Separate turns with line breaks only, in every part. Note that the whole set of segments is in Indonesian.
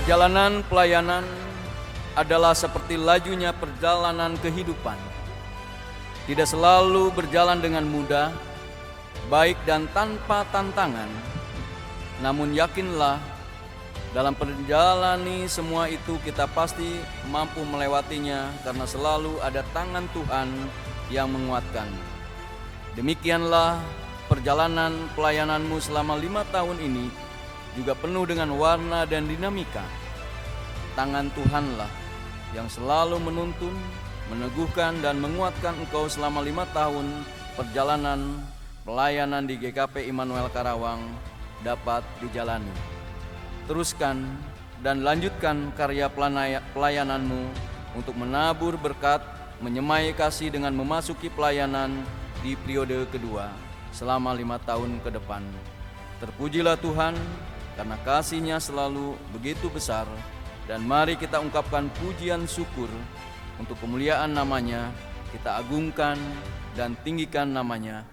Perjalanan pelayanan adalah seperti lajunya perjalanan kehidupan. Tidak selalu berjalan dengan mudah, baik dan tanpa tantangan. Namun yakinlah, dalam perjalanan semua itu kita pasti mampu melewatinya karena selalu ada tangan Tuhan yang menguatkan. Demikianlah perjalanan pelayananmu selama 5 tahun ini juga penuh dengan warna dan dinamika. Tangan Tuhanlah yang selalu menuntun, meneguhkan dan menguatkan engkau selama 5 tahun perjalanan pelayanan di GKP Immanuel Karawang dapat dijalani. Teruskan dan lanjutkan karya pelayananmu untuk menabur berkat, menyemai kasih dengan memasuki pelayanan di periode kedua selama 5 tahun ke depan. Terpujilah Tuhan karena kasih-Nya selalu begitu besar, dan mari kita ungkapkan pujian syukur untuk kemuliaan nama-Nya, kita agungkan dan tinggikan nama-Nya.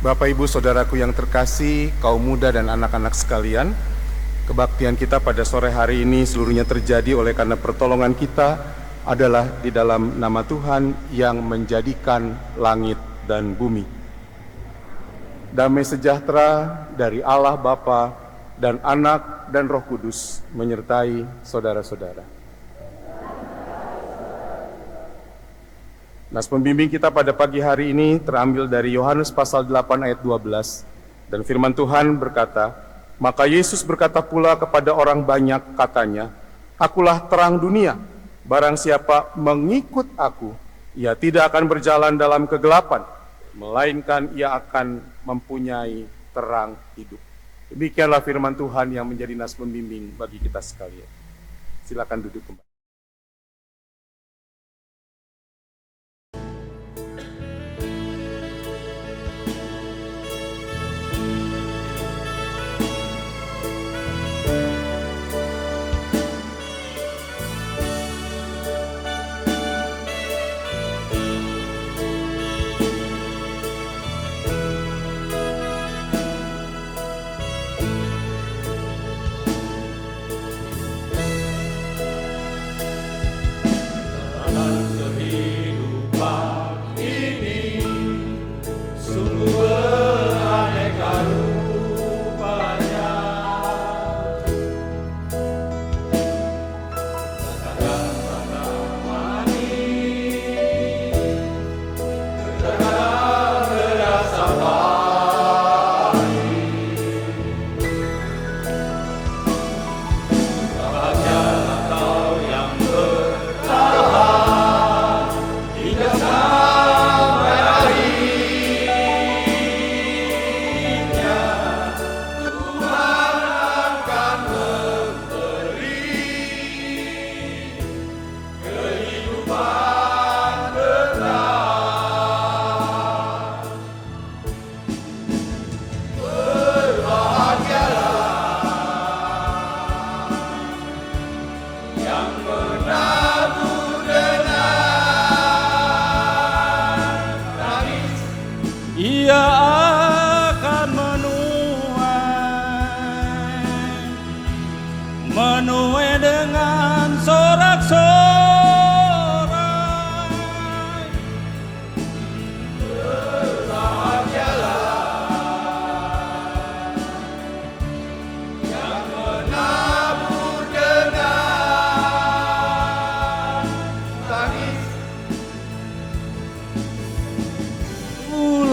Bapak, Ibu, Saudaraku yang terkasih, kaum muda dan anak-anak sekalian, kebaktian kita pada sore hari ini seluruhnya terjadi oleh karena pertolongan kita adalah di dalam nama Tuhan yang menjadikan langit dan bumi. Damai sejahtera dari Allah Bapa dan Anak dan Roh Kudus menyertai saudara-saudara. Nas pembimbing kita pada pagi hari ini terambil dari Yohanes pasal 8 ayat 12, dan firman Tuhan berkata, "Maka Yesus berkata pula kepada orang banyak, katanya, Akulah terang dunia, barang siapa mengikut aku, ia tidak akan berjalan dalam kegelapan, melainkan ia akan mempunyai terang hidup." Demikianlah firman Tuhan yang menjadi nas pembimbing bagi kita sekalian. Silakan duduk kembali.
Kehidupan ini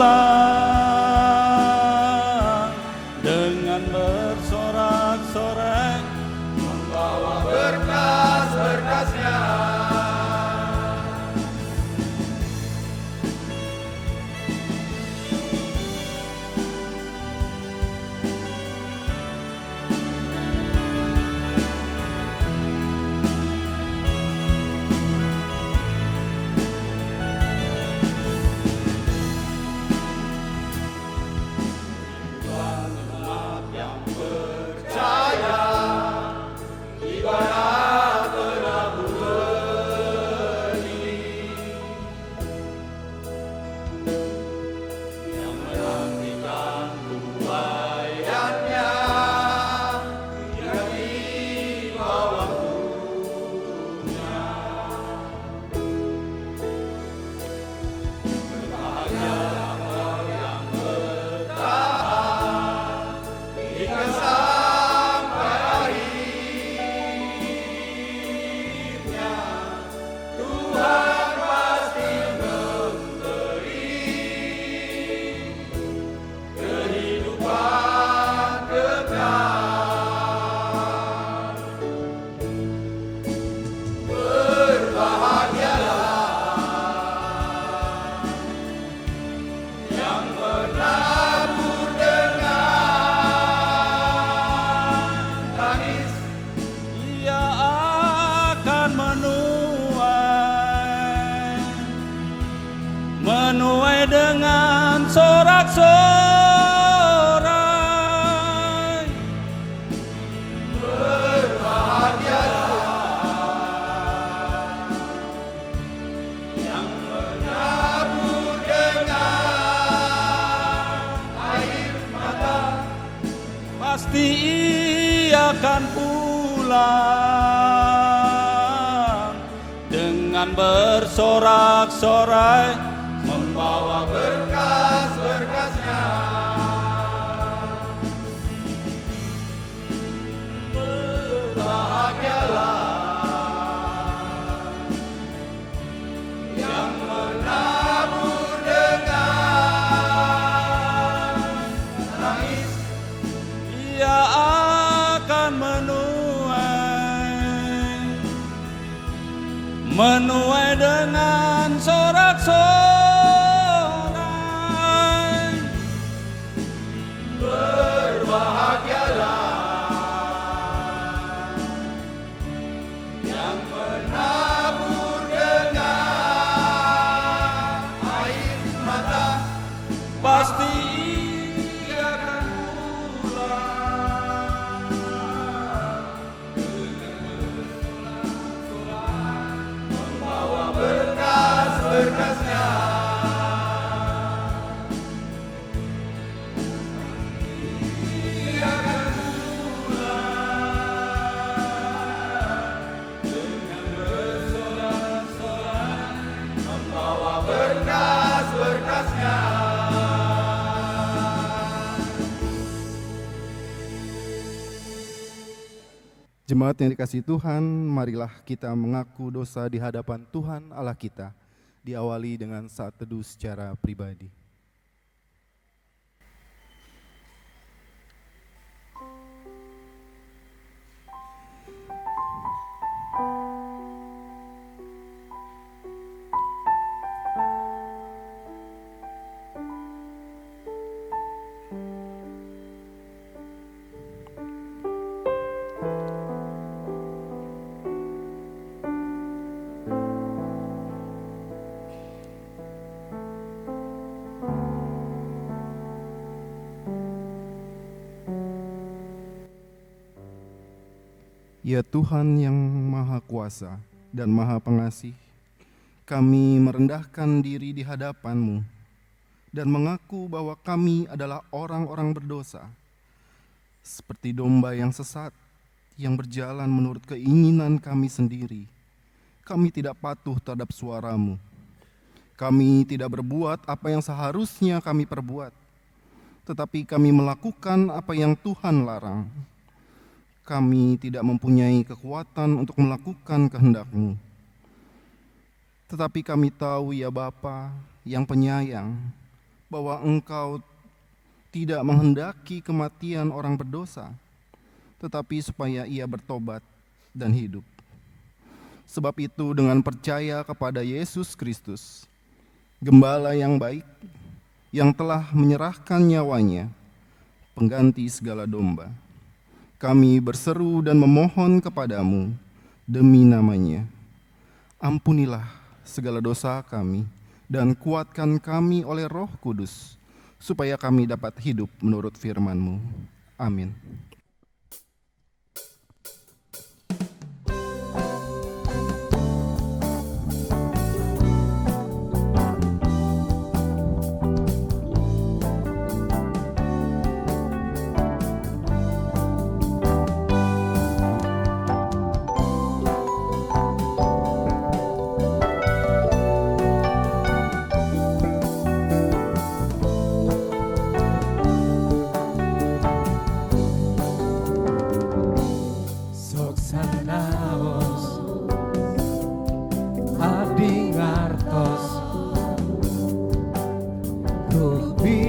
pulang dengan bersorak-sorai
membawa berkas-berkasnya.
menuai dengan sorak-sorai.
Berbahagialah yang menabur dengan air mata,
pasti ia akan pulang dengan bersorak-sorai,
membawa berkas-berkasnya. Berbahagialah yang menabur dengan tangis,
ia akan menuai dengan sorak-sorai.
berbahagialah yang menabur dengan air mata,
Pasti
ia akan pulang membawa berkas-berkasnya. Ia akan pulang dengan bersorak-sorai, membawa berkas-berkasnya.
Jemaat yang dikasihi Tuhan, marilah kita mengaku dosa di hadapan Tuhan Allah kita, diawali dengan saat teduh secara pribadi. Ya Tuhan yang Maha Kuasa dan Maha Pengasih, kami merendahkan diri di hadapan-Mu dan mengaku bahwa kami adalah orang-orang berdosa, seperti domba yang sesat, yang berjalan menurut keinginan kami sendiri. Kami tidak patuh terhadap suara-Mu. Kami tidak berbuat apa yang seharusnya kami perbuat, tetapi kami melakukan apa yang Tuhan larang. Kami tidak mempunyai kekuatan untuk melakukan kehendak-Mu. Tetapi kami tahu ya Bapa yang penyayang, bahwa Engkau tidak menghendaki kematian orang berdosa, tetapi supaya ia bertobat dan hidup. Sebab itu dengan percaya kepada Yesus Kristus, Gembala yang baik, yang telah menyerahkan nyawanya, pengganti segala domba, kami berseru dan memohon kepadamu demi namanya, ampunilah segala dosa kami dan kuatkan kami oleh Roh Kudus, supaya kami dapat hidup menurut firman-Mu. Amin.
Mulu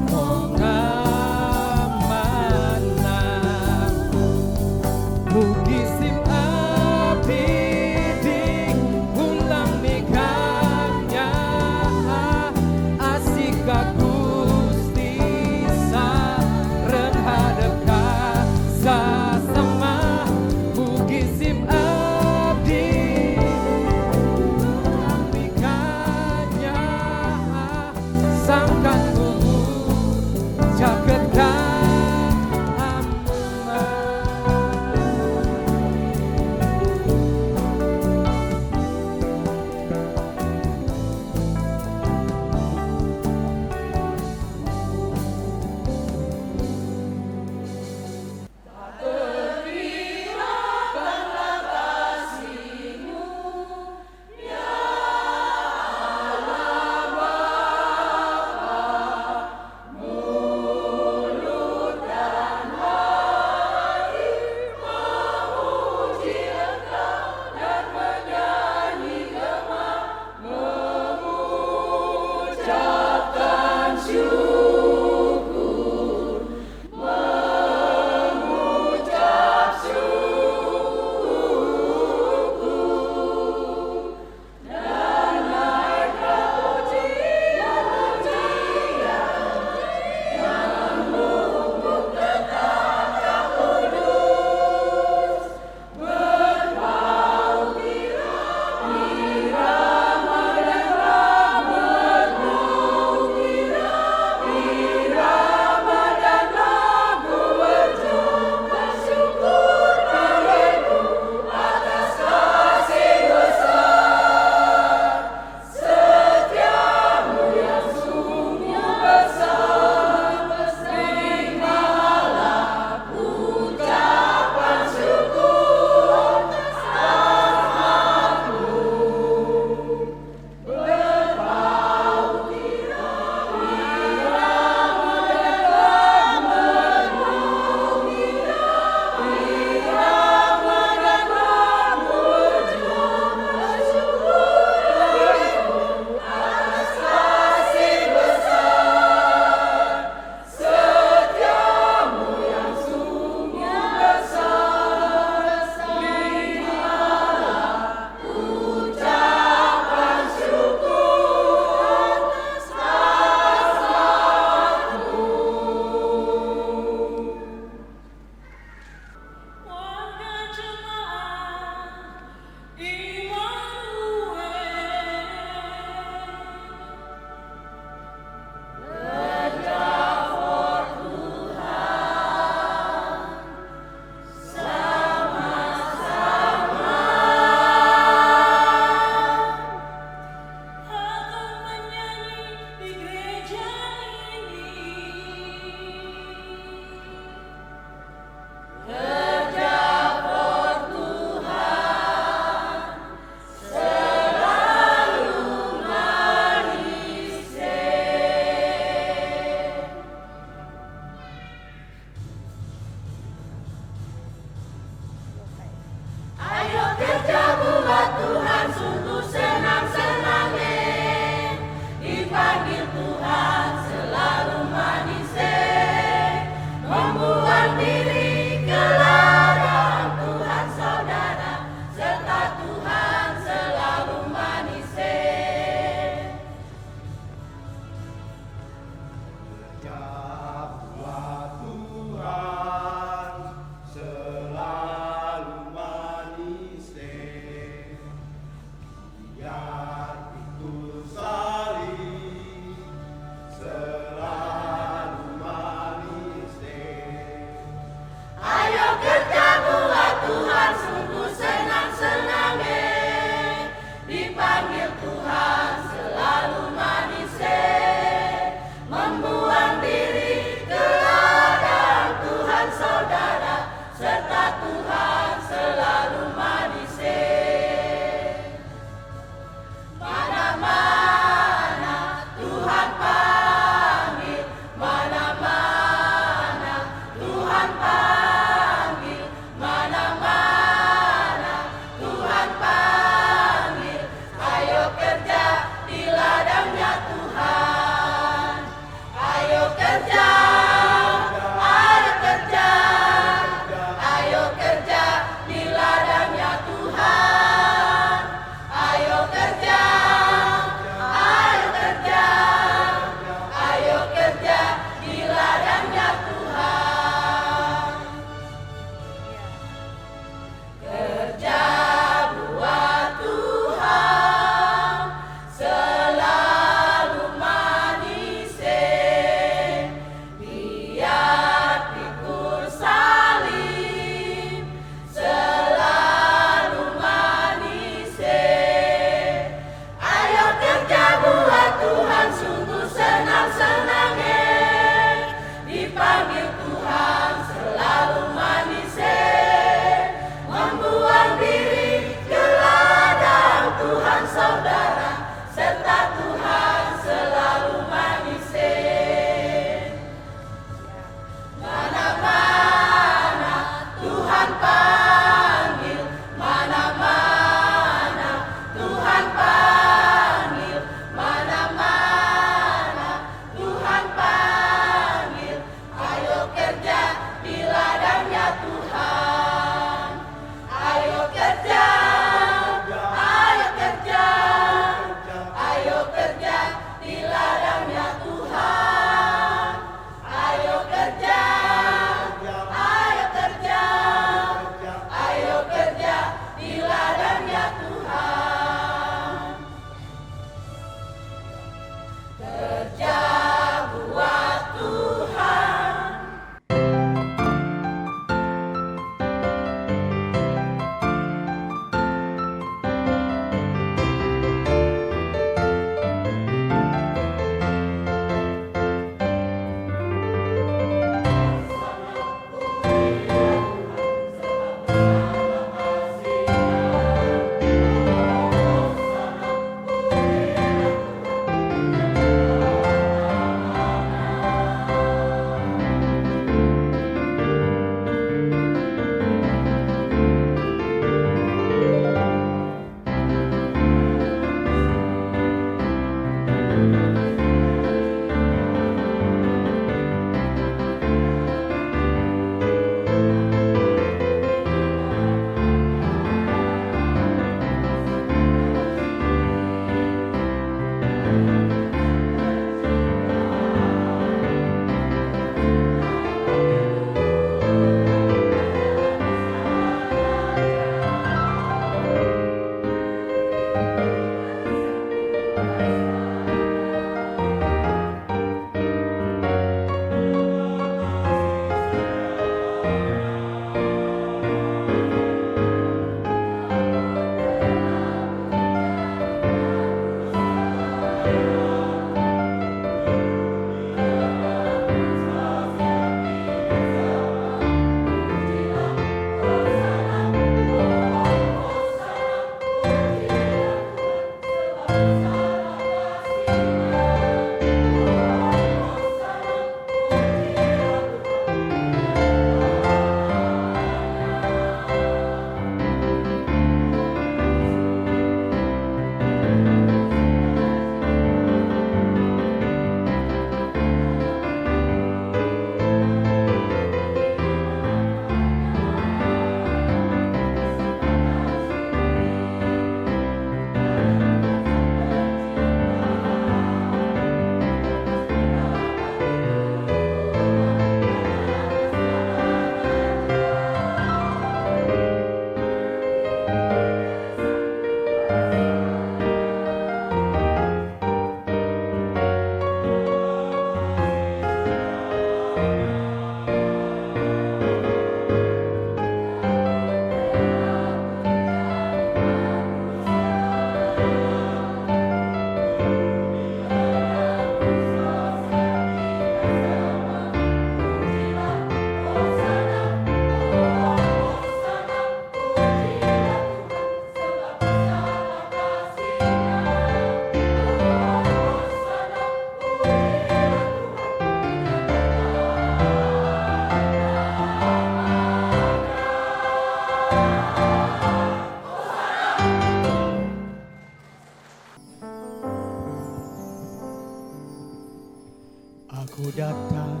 Aku datang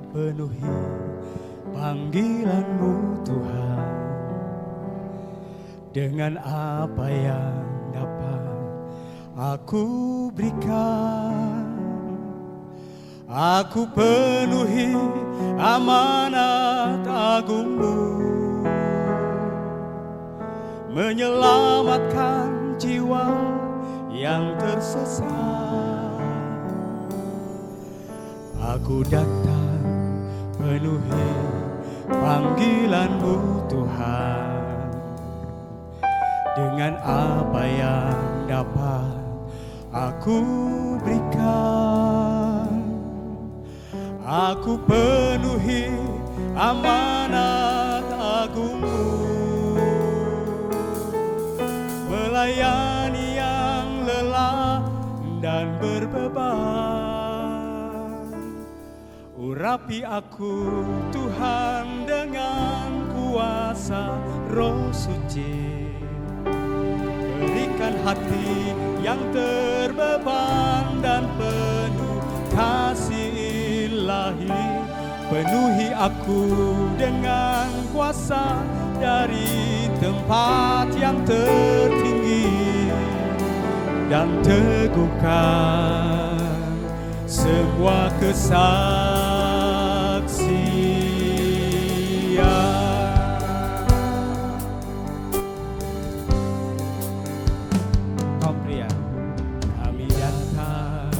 penuhi panggilan-Mu Tuhan, dengan apa yang dapat aku berikan. Aku penuhi amanat agung-Mu, menyelamatkan jiwa yang tersesat. Aku datang penuhi panggilan-Mu Tuhan, dengan apa yang dapat aku berikan. Aku penuhi amanat agung-Mu, melayani yang lelah dan berbeban. Urapi aku Tuhan dengan kuasa Roh Suci, berikan hati yang terbeban dan penuh kasih ilahi. Penuhi aku dengan kuasa dari tempat yang tertinggi, dan teguhkan semua kesaksian. Kaum pria, kami datang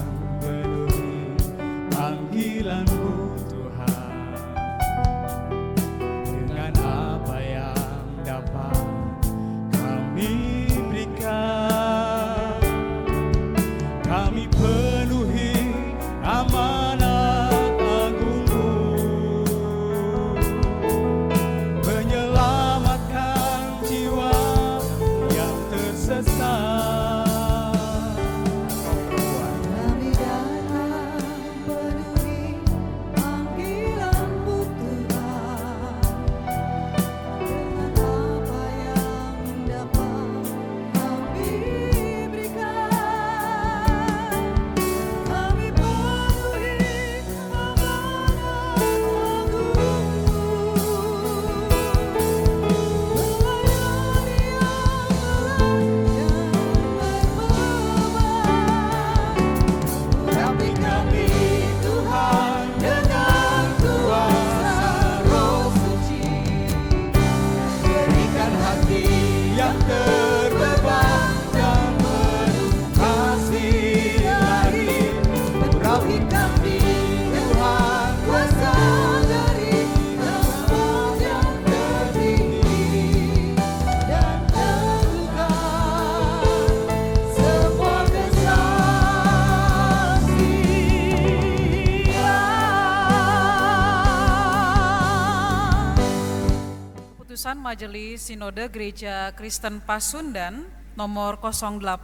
Majelis Sinode Gereja Kristen Pasundan nomor 081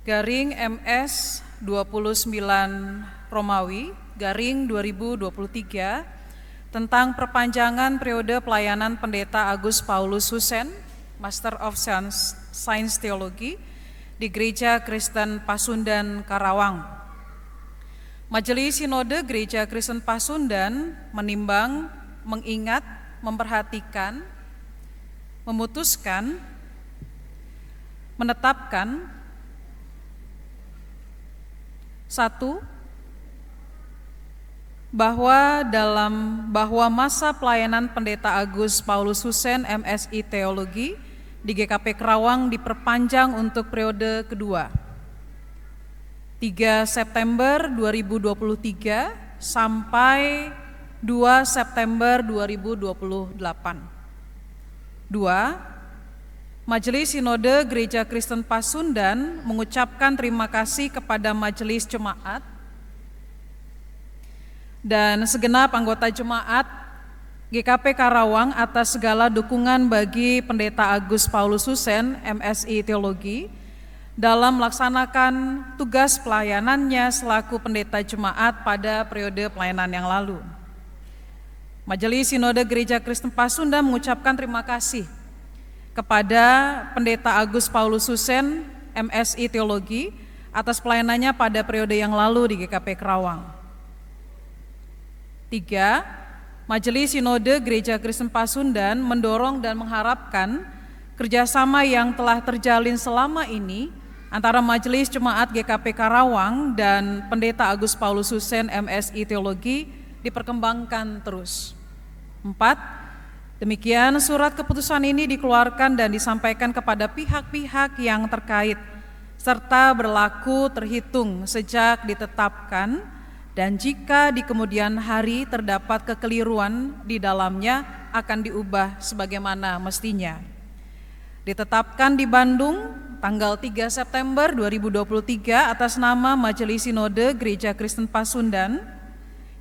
garing MS 29 Romawi garing 2023 tentang perpanjangan periode pelayanan Pendeta Agus Paulus Husen, Master of Science Theology di Gereja Kristen Pasundan Karawang. Majelis Sinode Gereja Kristen Pasundan menimbang, mengingat, memperhatikan, memutuskan, menetapkan 1. Bahwa masa pelayanan Pendeta Agus Paulus Husen MSI Teologi di GKP Karawang diperpanjang untuk periode kedua 3 September 2023 sampai 2 September 2028. 2. Majelis Sinode Gereja Kristen Pasundan mengucapkan terima kasih kepada Majelis Jemaat dan segenap anggota Jemaat GKP Karawang atas segala dukungan bagi Pendeta Agus Paulus Husen MSI Teologi dalam melaksanakan tugas pelayanannya selaku pendeta jemaat pada periode pelayanan yang lalu. Majelis Sinode Gereja Kristen Pasundan mengucapkan terima kasih kepada Pendeta Agus Paulus Husen MSI Teologi atas pelayanannya pada periode yang lalu di GKP Karawang. 3. Majelis Sinode Gereja Kristen Pasundan mendorong dan mengharapkan kerjasama yang telah terjalin selama ini antara Majelis Jemaat GKP Karawang dan Pendeta Agus Paulus Husen MSI Teologi diperkembangkan terus. 4. Demikian surat keputusan ini dikeluarkan dan disampaikan kepada pihak-pihak yang terkait serta berlaku terhitung sejak ditetapkan, dan jika di kemudian hari terdapat kekeliruan di dalamnya akan diubah sebagaimana mestinya. Ditetapkan di Bandung tanggal 3 September 2023 atas nama Majelis Sinode Gereja Kristen Pasundan,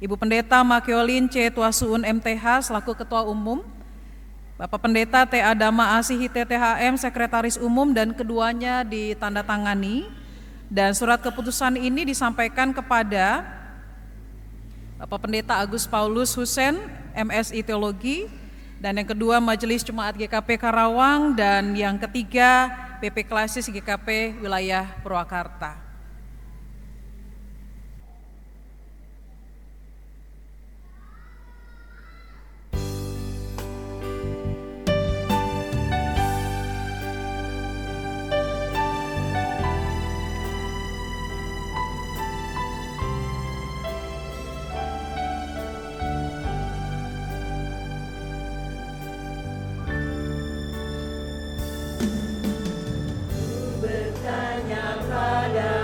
Ibu Pendeta Makeolin C. Tuasuun MTH selaku Ketua Umum, Bapak Pendeta T. Adama Asihi TTHM Sekretaris Umum, dan keduanya ditandatangani, dan surat keputusan ini disampaikan kepada Bapak Pendeta Agus Paulus Husen MSI Teologi, dan yang kedua Majelis Jemaat GKP Karawang, dan yang ketiga PP Klasis GKP Wilayah Purwakarta.
Bertanya pada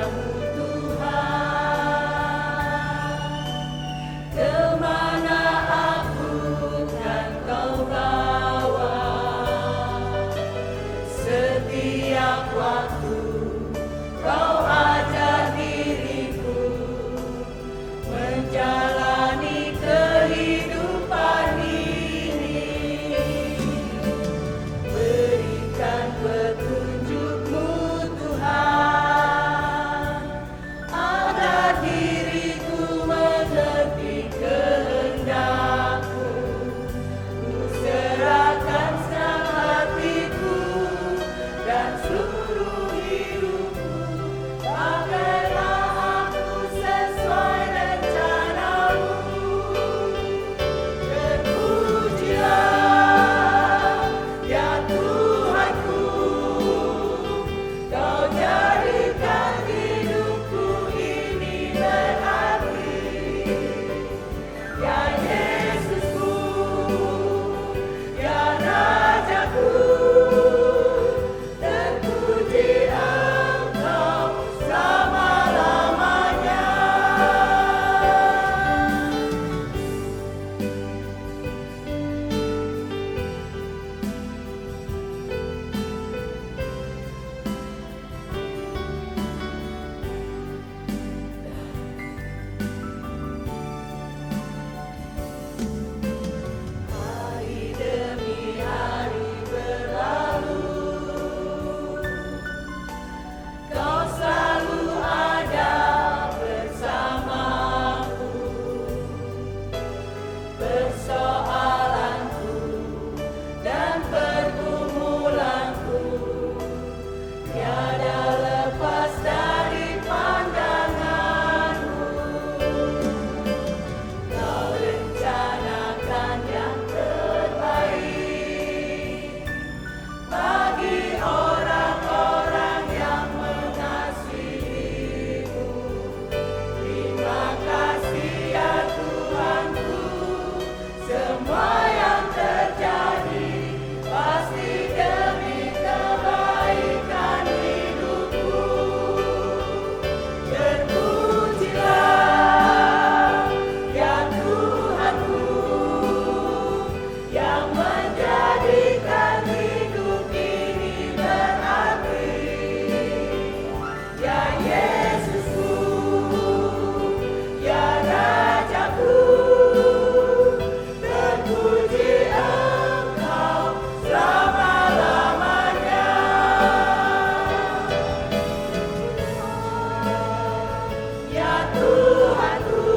Tuhanku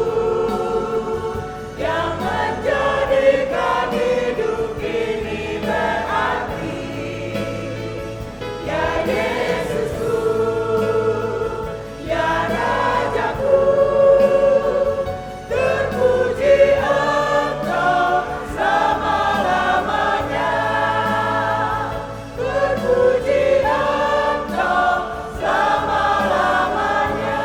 yang menjadikan hidup ini berarti. Ya Yesusku, ya Rajaku, terpuji Engkau selama-lamanya. Terpuji Engkau selama-lamanya.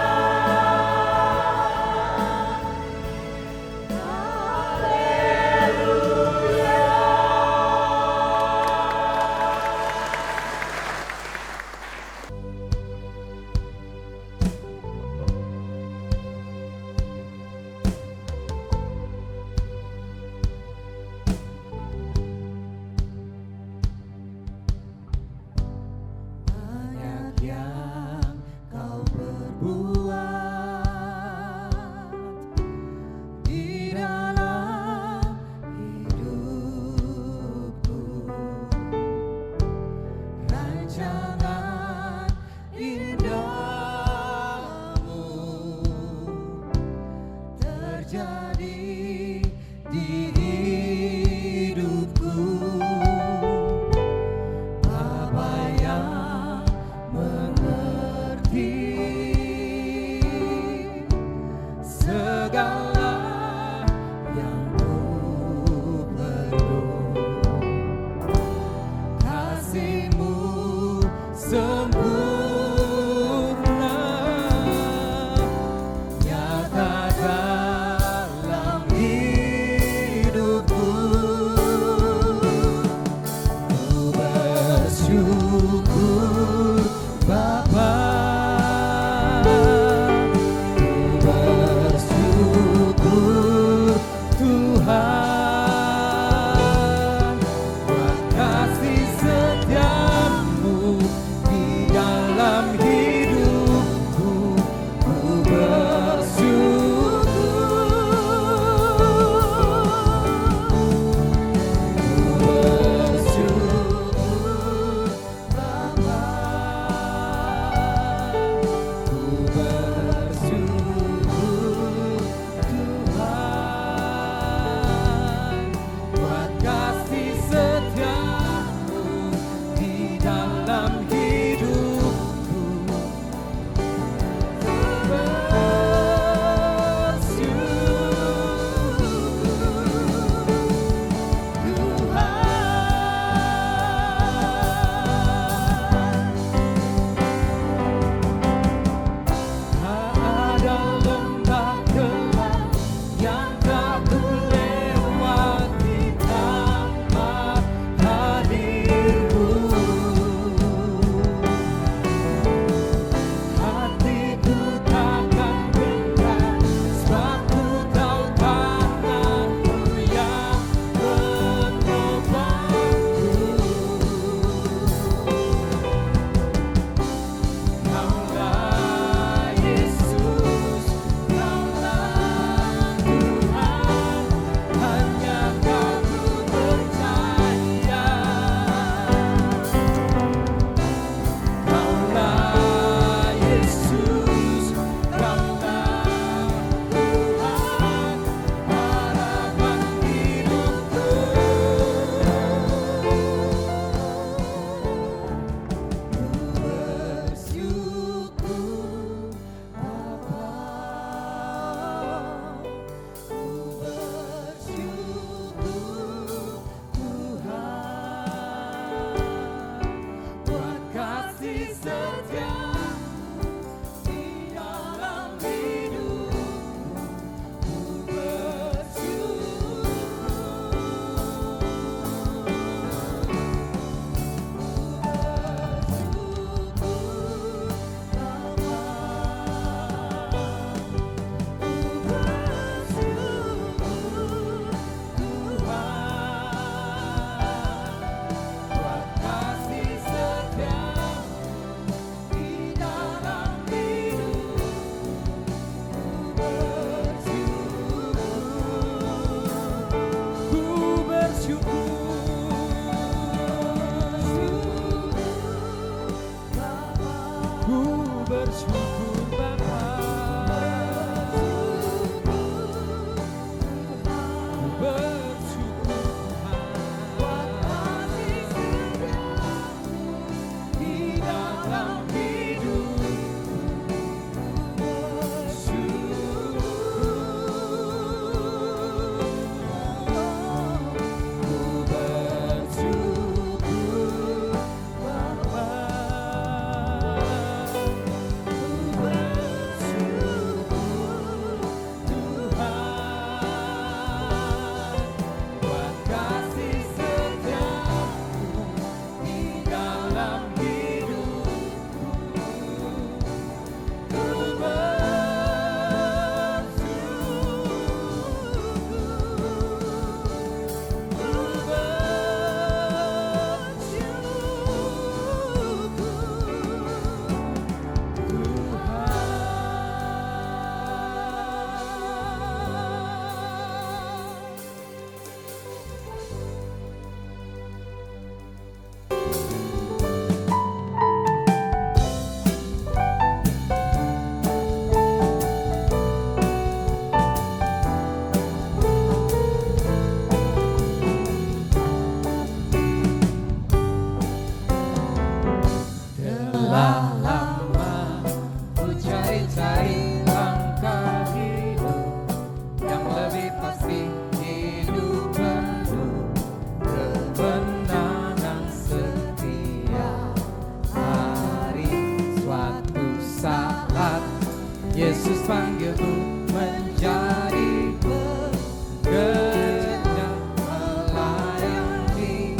memanggilku menjadi pekerja melayani,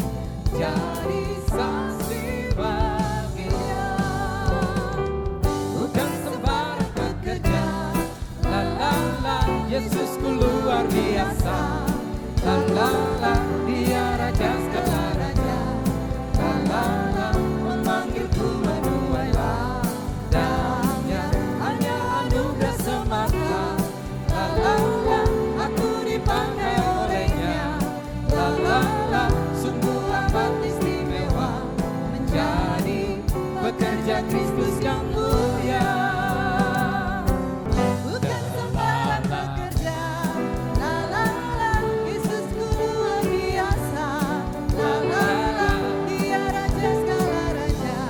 jadi saksi baginya. Bukan sembarang pekerja, la la la, Yesusku luar biasa, la la la, Dia Raja segala raja, la la la, memanggilku menuai ladangnya, hanya anugerah semata, la la la, aku dipakai olehnya, la la la, sungguh amat istimewa menjadi pekerja Kristus yang mulia.
Bukan sembarang pekerja, la la la, Yesusku luar biasa, la la la, Dia Raja segala raja,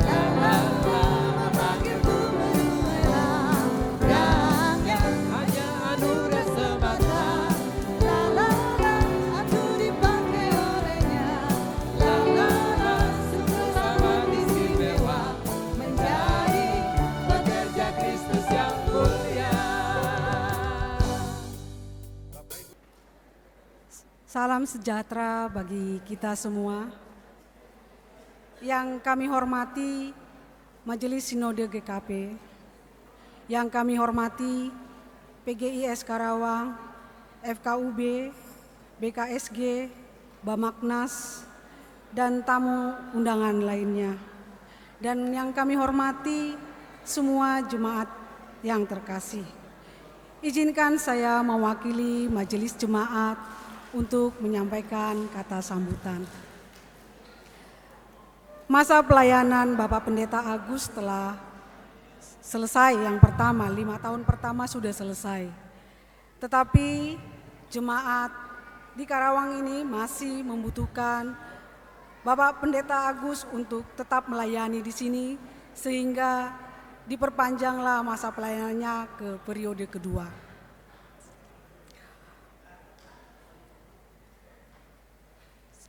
la la la, memanggilku menuai ladangnya,
Hanya anugerah semata,
la la la, aku dipakai olehnya, la la la, sungguh
amat istimewa
menjadi
pekerja Kristus yang mulia.
Salam sejahtera bagi kita semua. Yang kami hormati Majelis Sinode GKP, yang kami hormati PGIS Karawang, FKUB, BKSG, Bamaknas, dan tamu undangan lainnya. Dan yang kami hormati semua jemaat yang terkasih. Izinkan saya mewakili Majelis Jemaat untuk menyampaikan kata sambutan. Masa pelayanan Bapak Pendeta Agus telah selesai, yang pertama, 5 tahun pertama sudah selesai. Tetapi jemaat di Karawang ini masih membutuhkan Bapak Pendeta Agus untuk tetap melayani di sini, sehingga diperpanjanglah masa pelayanannya ke periode kedua.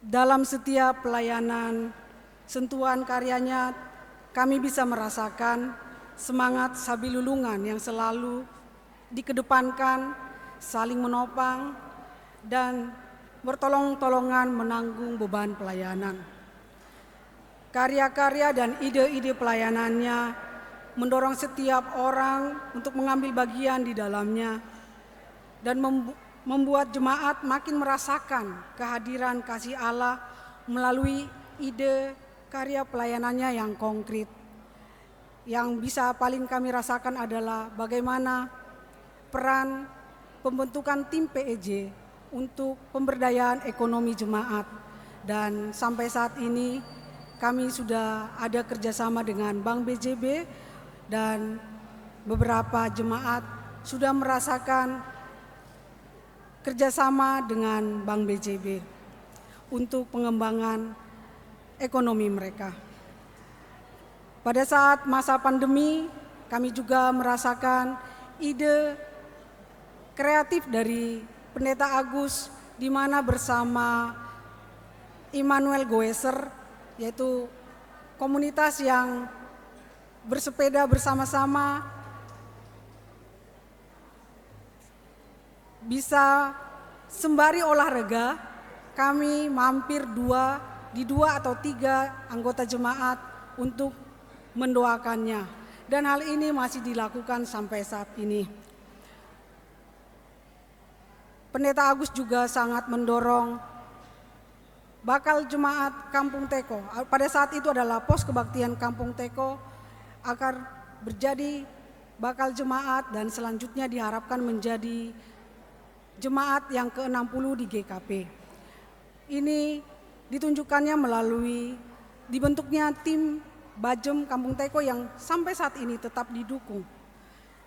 Dalam setiap pelayanan, sentuhan karyanya, kami bisa merasakan semangat sabilulungan yang selalu dikedepankan, saling menopang, dan bertolong-tolongan menanggung beban pelayanan. Karya-karya dan ide-ide pelayanannya mendorong setiap orang untuk mengambil bagian di dalamnya dan membuat jemaat makin merasakan kehadiran kasih Allah melalui ide karya pelayanannya yang konkret. Yang bisa paling kami rasakan adalah bagaimana peran pembentukan tim PEJ untuk pemberdayaan ekonomi jemaat. Dan sampai saat ini kami sudah ada kerjasama dengan Bank BJB dan beberapa jemaat sudah merasakan kerjasama dengan Bank BJB untuk pengembangan ekonomi mereka. Pada saat masa pandemi, kami juga merasakan ide kreatif dari Pendeta Agus, di mana bersama Immanuel Goeser, yaitu komunitas yang bersepeda bersama-sama, bisa sembari olahraga, kami mampir di dua atau tiga anggota jemaat untuk mendoakannya. Dan hal ini masih dilakukan sampai saat ini. Pendeta Agus juga sangat mendorong bakal jemaat Kampung Teko. Pada saat itu adalah pos kebaktian Kampung Teko agar berjadi bakal jemaat dan selanjutnya diharapkan menjadi jemaat yang ke-60 di GKP. Ini ditunjukkannya melalui dibentuknya tim Bajem Kampung Teko yang sampai saat ini tetap didukung.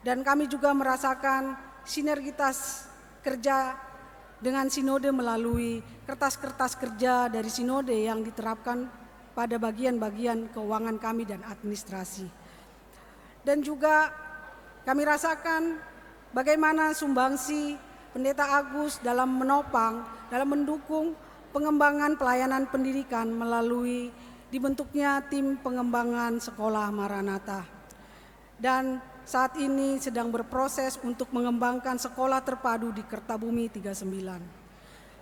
Dan kami juga merasakan sinergitas kerja dengan sinode melalui kertas-kertas kerja dari sinode yang diterapkan pada bagian-bagian keuangan kami dan administrasi. Dan juga kami rasakan bagaimana sumbangsi Pendeta Agus dalam menopang, dalam mendukung pengembangan pelayanan pendidikan melalui dibentuknya tim pengembangan sekolah Maranatha. Dan saat ini sedang berproses untuk mengembangkan sekolah terpadu di Kertabumi 39.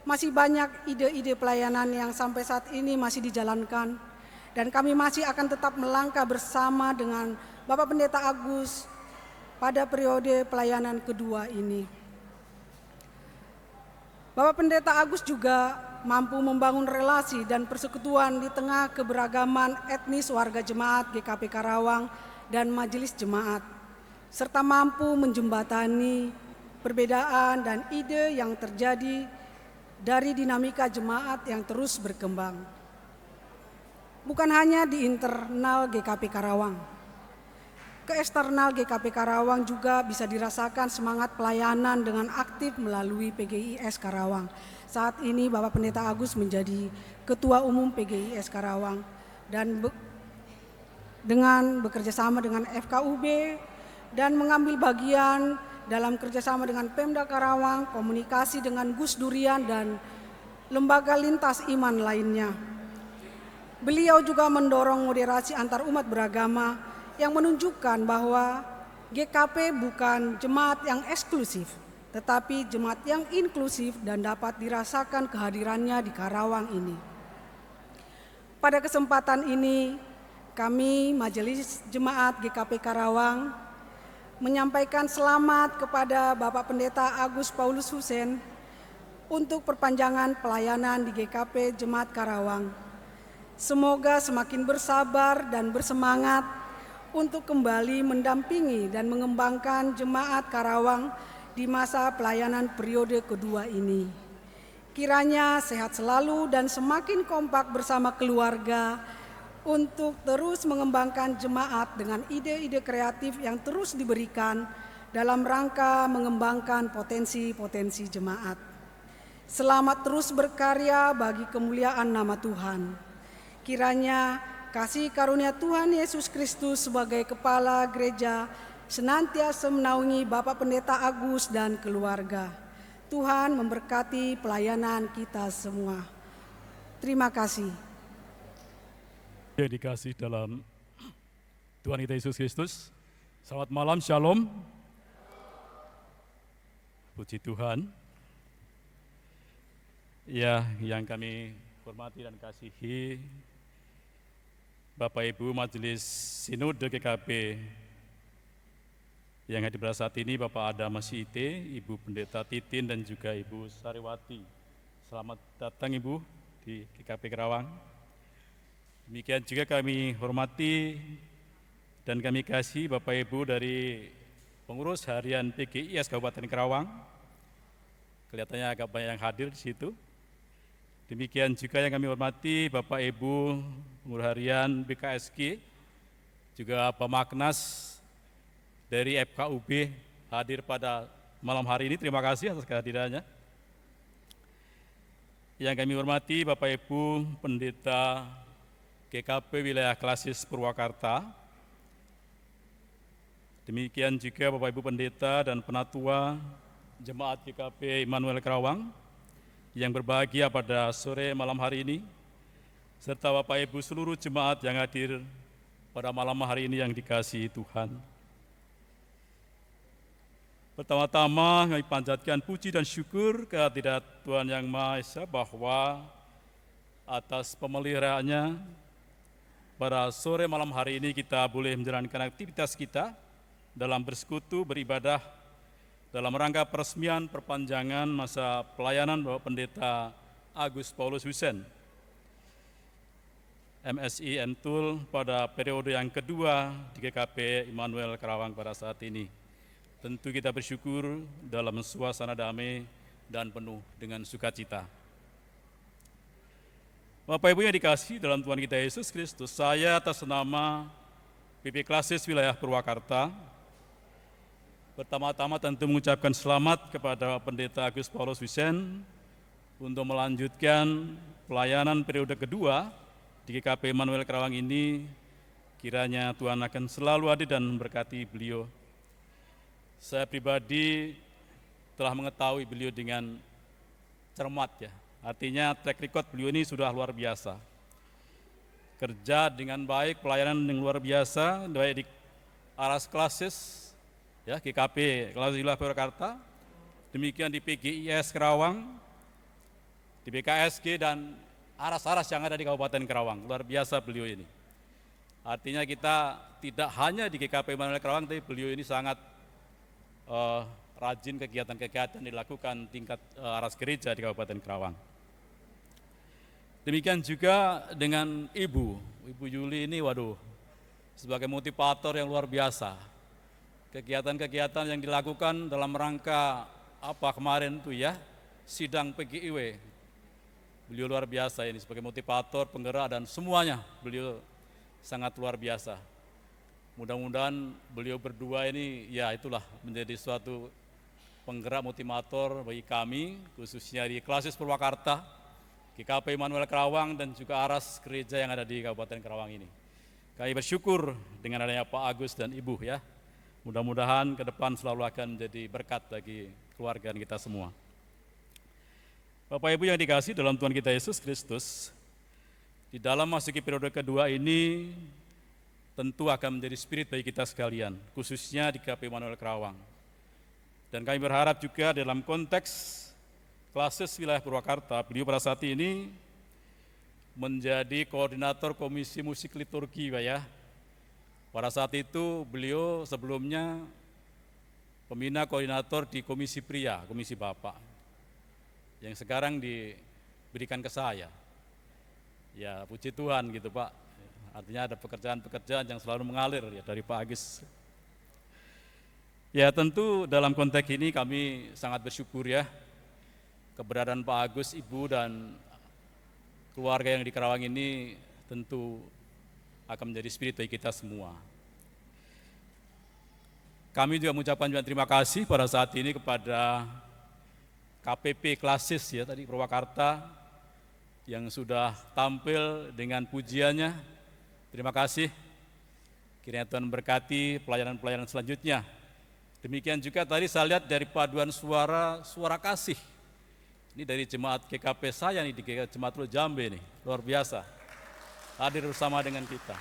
Masih banyak ide-ide pelayanan yang sampai saat ini masih dijalankan, dan kami masih akan tetap melangkah bersama dengan Bapak Pendeta Agus pada periode pelayanan kedua ini. Bapak Pendeta Agus juga mampu membangun relasi dan persekutuan di tengah keberagaman etnis warga jemaat GKP Karawang dan majelis jemaat, serta mampu menjembatani perbedaan dan ide yang terjadi dari dinamika jemaat yang terus berkembang. Bukan hanya di internal GKP Karawang, ke eksternal GKP Karawang juga bisa dirasakan semangat pelayanan dengan aktif melalui PGIS Karawang. Saat ini Bapak Pendeta Agus menjadi Ketua Umum PGIS Karawang dan dengan bekerjasama dengan FKUB dan mengambil bagian dalam kerjasama dengan Pemda Karawang, komunikasi dengan Gus Durian dan lembaga lintas iman lainnya. Beliau juga mendorong moderasi antar umat beragama yang menunjukkan bahwa GKP bukan jemaat yang eksklusif, tetapi jemaat yang inklusif dan dapat dirasakan kehadirannya di Karawang ini. Pada kesempatan ini, kami Majelis Jemaat GKP Karawang menyampaikan selamat kepada Bapak Pendeta Agus Paulus Hussein untuk perpanjangan pelayanan di GKP Jemaat Karawang. Semoga semakin bersabar dan bersemangat untuk kembali mendampingi dan mengembangkan jemaat Karawang di masa pelayanan periode kedua ini. Kiranya sehat selalu dan semakin kompak bersama keluarga untuk terus mengembangkan jemaat dengan ide-ide kreatif yang terus diberikan dalam rangka mengembangkan potensi-potensi jemaat. Selamat terus berkarya bagi kemuliaan nama Tuhan. Kiranya kasih karunia Tuhan Yesus Kristus sebagai Kepala Gereja senantiasa menaungi Bapak Pendeta Agus dan keluarga. Tuhan memberkati pelayanan kita semua. Terima kasih.
Dikasih dalam Tuhan kita Yesus Kristus. Selamat malam, shalom. Puji Tuhan. Ya, yang kami hormati dan kasihi Bapak Ibu Majelis Sinode GKP yang hadir pada saat ini, Bapak Adam Masite, Ibu Pendeta Titin dan juga Ibu Sariwati. Selamat datang Ibu di GKP Karawang. Demikian juga kami hormati dan kami kasih Bapak Ibu dari pengurus harian PGIS Kabupaten Karawang. Kelihatannya agak banyak yang hadir di situ. Demikian juga yang kami hormati Bapak Ibu pengurus harian BKSG, juga Pak Magnas dari FKUB hadir pada malam hari ini. Terima kasih atas kehadirannya. Yang kami hormati Bapak Ibu Pendeta GKP Wilayah Klasis Purwakarta. Demikian juga Bapak Ibu Pendeta dan Penatua Jemaat GKP Immanuel Karawang yang berbahagia pada sore malam hari ini, serta Bapak Ibu seluruh jemaat yang hadir pada malam hari ini yang dikasihi Tuhan. Pertama-tama kami panjatkan puji dan syukur kehadirat Tuhan Yang Maha Esa bahwa atas pemeliharaannya pada sore malam hari ini kita boleh menjalankan aktivitas kita dalam bersekutu beribadah dalam rangka peresmian perpanjangan masa pelayanan Bapak Pendeta Agus Paulus Hussein, MSI Entul pada periode yang kedua di GKP Immanuel Karawang pada saat ini. Tentu kita bersyukur dalam suasana damai dan penuh dengan sukacita. Bapak Ibu yang dikasihi dalam Tuhan kita Yesus Kristus, saya atas nama PP Klasis Wilayah Purwakarta pertama-tama tentu mengucapkan selamat kepada Pendeta Agus Paulus Hussein untuk melanjutkan pelayanan periode kedua di GKP Immanuel Karawang ini. Kiranya Tuhan akan selalu hadir dan memberkati beliau. Saya pribadi telah mengetahui beliau dengan cermat ya. Artinya track record beliau ini sudah luar biasa. Kerja dengan baik, pelayanan yang luar biasa, baik di Aras Klasis ya GKP Klausula Purwakarta, demikian di PGIS Kerawang, di BKSG dan aras-aras yang ada di Kabupaten Kerawang. Luar biasa beliau ini. Artinya kita tidak hanya di GKP Immanuel Kerawang, tapi beliau ini sangat rajin kegiatan-kegiatan dilakukan tingkat aras gereja di Kabupaten Kerawang. Demikian juga dengan Ibu Yuli ini, waduh, sebagai motivator yang luar biasa. Kegiatan-kegiatan yang dilakukan dalam rangka apa kemarin tuh ya, sidang PGIW. Beliau luar biasa ini sebagai motivator, penggerak dan semuanya beliau sangat luar biasa. Mudah-mudahan beliau berdua ini ya itulah menjadi suatu penggerak motivator bagi kami, khususnya di Klasis Purwakarta, GKP Immanuel Kerawang dan juga aras gereja yang ada di Kabupaten Kerawang ini. Kami bersyukur dengan adanya Pak Agus dan Ibu ya. Mudah-mudahan ke depan selalu akan menjadi berkat bagi keluarga kita semua. Bapak Ibu yang dikasihi dalam Tuhan kita Yesus Kristus, di dalam masuki periode kedua ini tentu akan menjadi spirit bagi kita sekalian, khususnya di GKP Immanuel Kerawang. Dan kami berharap juga dalam konteks Klasis wilayah Purwakarta, beliau pada saat ini menjadi koordinator Komisi Musik Liturgi, Pak ya. Pada saat itu beliau sebelumnya pembina koordinator di Komisi Pria, Komisi Bapak, yang sekarang diberikan ke saya. Ya puji Tuhan gitu Pak, artinya ada pekerjaan-pekerjaan yang selalu mengalir ya dari Pak Agus. Ya tentu dalam konteks ini kami sangat bersyukur ya, keberadaan Pak Agus, Ibu dan keluarga yang di Kerawang ini tentu akan menjadi spirit bagi kita semua. Kami juga mengucapkan terima kasih pada saat ini kepada KPP Klasis ya tadi Purwakarta yang sudah tampil dengan pujiannya. Terima kasih. Kiranya Tuhan berkati pelayanan-pelayanan selanjutnya. Demikian juga tadi saya lihat dari paduan suara kasih. Ini dari jemaat GKP saya nih, di Jemaat Lo Jambe nih, luar biasa. Hadir bersama dengan kita.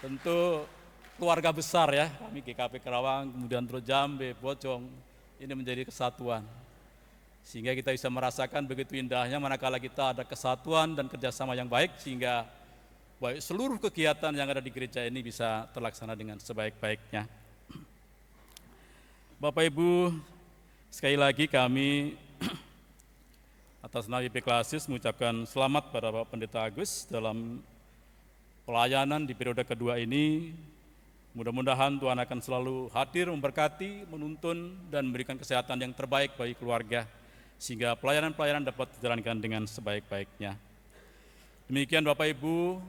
Tentu keluarga besar ya, kami GKP Kerawang, kemudian Lo Jambe, Bojong, ini menjadi kesatuan. Sehingga kita bisa merasakan begitu indahnya manakala kita ada kesatuan dan kerjasama yang baik, sehingga baik seluruh kegiatan yang ada di gereja ini bisa terlaksana dengan sebaik-baiknya. Bapak Ibu, sekali lagi kami atas nama IP Klasis mengucapkan selamat pada Bapak Pendeta Agus dalam pelayanan di periode kedua ini. Mudah-mudahan Tuhan akan selalu hadir, memberkati, menuntun, dan memberikan kesehatan yang terbaik bagi keluarga, sehingga pelayanan-pelayanan dapat dijalankan dengan sebaik-baiknya. Demikian Bapak Ibu,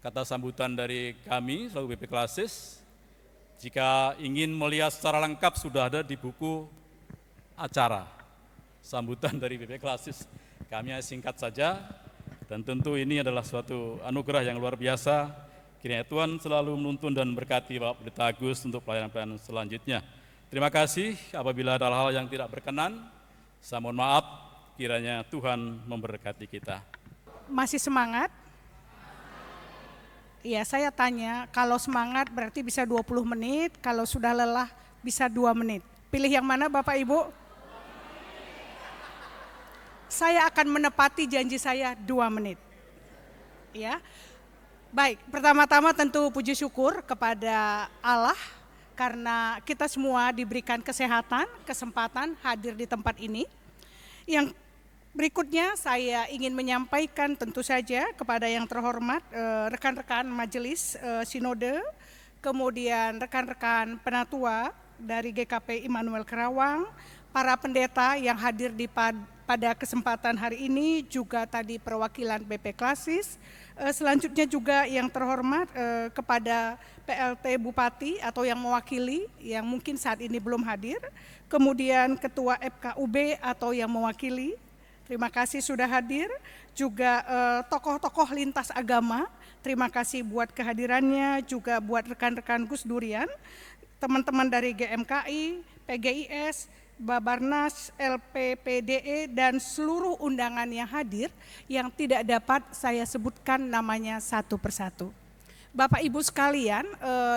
kata sambutan dari kami selaku BP Klasis. Jika ingin melihat secara lengkap sudah ada di buku acara sambutan dari BP Klasis. Kami singkat saja, dan tentu ini adalah suatu anugerah yang luar biasa. Kiranya Tuhan selalu menuntun dan berkati Bapak Pendeta Agus untuk pelayanan-pelayanan selanjutnya. Terima kasih. Apabila ada hal-hal yang tidak berkenan, saya mohon maaf. Kiranya Tuhan memberkati kita.
Masih semangat? Iya, saya tanya, kalau semangat berarti bisa 20 menit, kalau sudah lelah bisa 2 menit. Pilih yang mana Bapak Ibu? Saya akan menepati janji saya 2 menit. Ya. Baik, pertama-tama tentu puji syukur kepada Allah karena kita semua diberikan kesehatan, kesempatan hadir di tempat ini. Yang berikutnya saya ingin menyampaikan tentu saja kepada yang terhormat rekan-rekan majelis sinode, kemudian rekan-rekan penatua dari GKP Immanuel Kerawang, para pendeta yang hadir pada kesempatan hari ini, juga tadi perwakilan BP Klasis, selanjutnya juga yang terhormat kepada PLT Bupati atau yang mewakili yang mungkin saat ini belum hadir, kemudian Ketua FKUB atau yang mewakili, terima kasih sudah hadir, juga tokoh-tokoh lintas agama, terima kasih buat kehadirannya, juga buat rekan-rekan Gus Durian, teman-teman dari GMKI, PGIS, Babarnas, LPPDE, dan seluruh undangan yang hadir yang tidak dapat saya sebutkan namanya satu persatu. Bapak Ibu sekalian,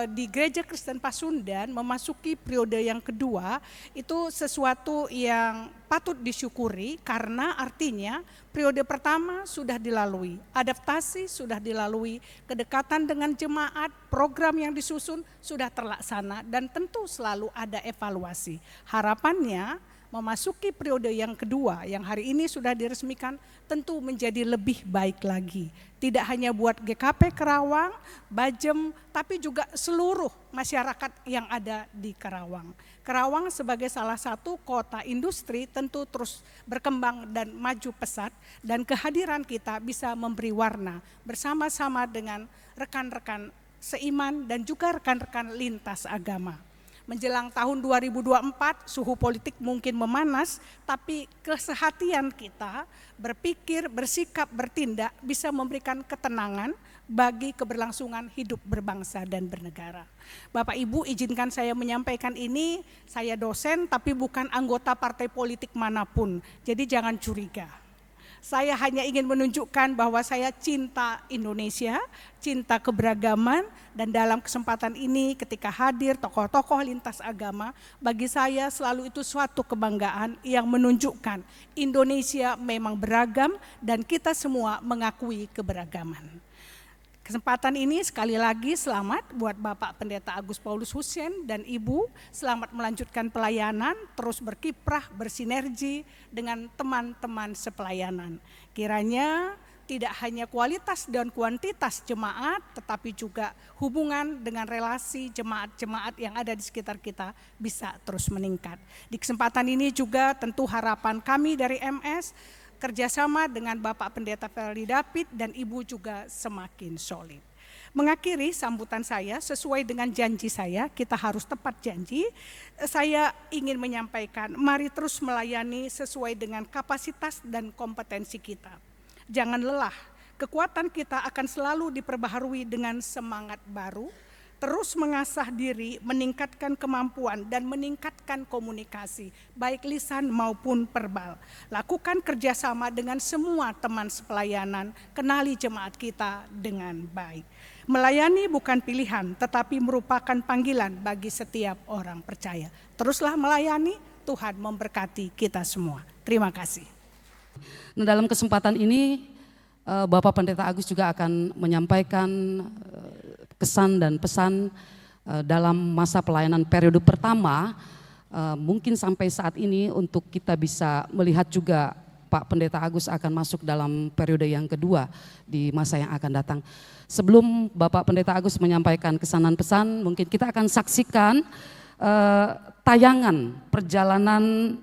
di Gereja Kristen Pasundan memasuki periode yang kedua itu sesuatu yang patut disyukuri karena artinya periode pertama sudah dilalui, adaptasi sudah dilalui, kedekatan dengan jemaat, program yang disusun sudah terlaksana dan tentu selalu ada evaluasi. Harapannya memasuki periode yang kedua yang hari ini sudah diresmikan tentu menjadi lebih baik lagi. Tidak hanya buat GKP Karawang, Bajem, tapi juga seluruh masyarakat yang ada di Karawang. Karawang sebagai salah satu kota industri tentu terus berkembang dan maju pesat dan kehadiran kita bisa memberi warna bersama-sama dengan rekan-rekan seiman dan juga rekan-rekan lintas agama. Menjelang tahun 2024, suhu politik mungkin memanas, tapi kesehatian kita berpikir, bersikap, bertindak bisa memberikan ketenangan bagi keberlangsungan hidup berbangsa dan bernegara. Bapak Ibu, izinkan saya menyampaikan ini, saya dosen tapi bukan anggota partai politik manapun, jadi jangan curiga. Saya hanya ingin menunjukkan bahwa saya cinta Indonesia, cinta keberagaman, dan dalam kesempatan ini ketika hadir tokoh-tokoh lintas agama, bagi saya selalu itu suatu kebanggaan yang menunjukkan Indonesia memang beragam dan kita semua mengakui keberagaman. Kesempatan ini sekali lagi selamat buat Bapak Pendeta Agus Paulus Hussein dan Ibu, selamat melanjutkan pelayanan, terus berkiprah, bersinergi dengan teman-teman sepelayanan. Kiranya tidak hanya kualitas dan kuantitas jemaat, tetapi juga hubungan dengan relasi jemaat-jemaat yang ada di sekitar kita bisa terus meningkat. Di kesempatan ini juga tentu harapan kami dari MS, kerjasama dengan Bapak Pendeta Ferdi David dan Ibu juga semakin solid. Mengakhiri sambutan saya sesuai dengan janji saya, kita harus tepat janji. Saya ingin menyampaikan, mari terus melayani sesuai dengan kapasitas dan kompetensi kita. Jangan lelah, kekuatan kita akan selalu diperbaharui dengan semangat baru. Terus mengasah diri, meningkatkan kemampuan dan meningkatkan komunikasi, baik lisan maupun verbal. Lakukan kerjasama dengan semua teman sepelayanan, kenali jemaat kita dengan baik. Melayani bukan pilihan, tetapi merupakan panggilan bagi setiap orang percaya. Teruslah melayani, Tuhan memberkati kita semua. Terima kasih.
Nah, dalam kesempatan ini, Bapak Pendeta Agus juga akan menyampaikan kesan dan pesan dalam masa pelayanan periode pertama, mungkin sampai saat ini untuk kita bisa melihat juga Pak Pendeta Agus akan masuk dalam periode yang kedua di masa yang akan datang. Sebelum Bapak Pendeta Agus menyampaikan kesan dan pesan, mungkin kita akan saksikan tayangan perjalanan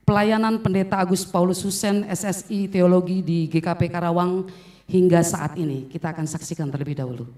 pelayanan Pendeta Agus Paulus Hussein SSI Teologi di GKP Karawang hingga saat ini. Kita akan saksikan terlebih dahulu.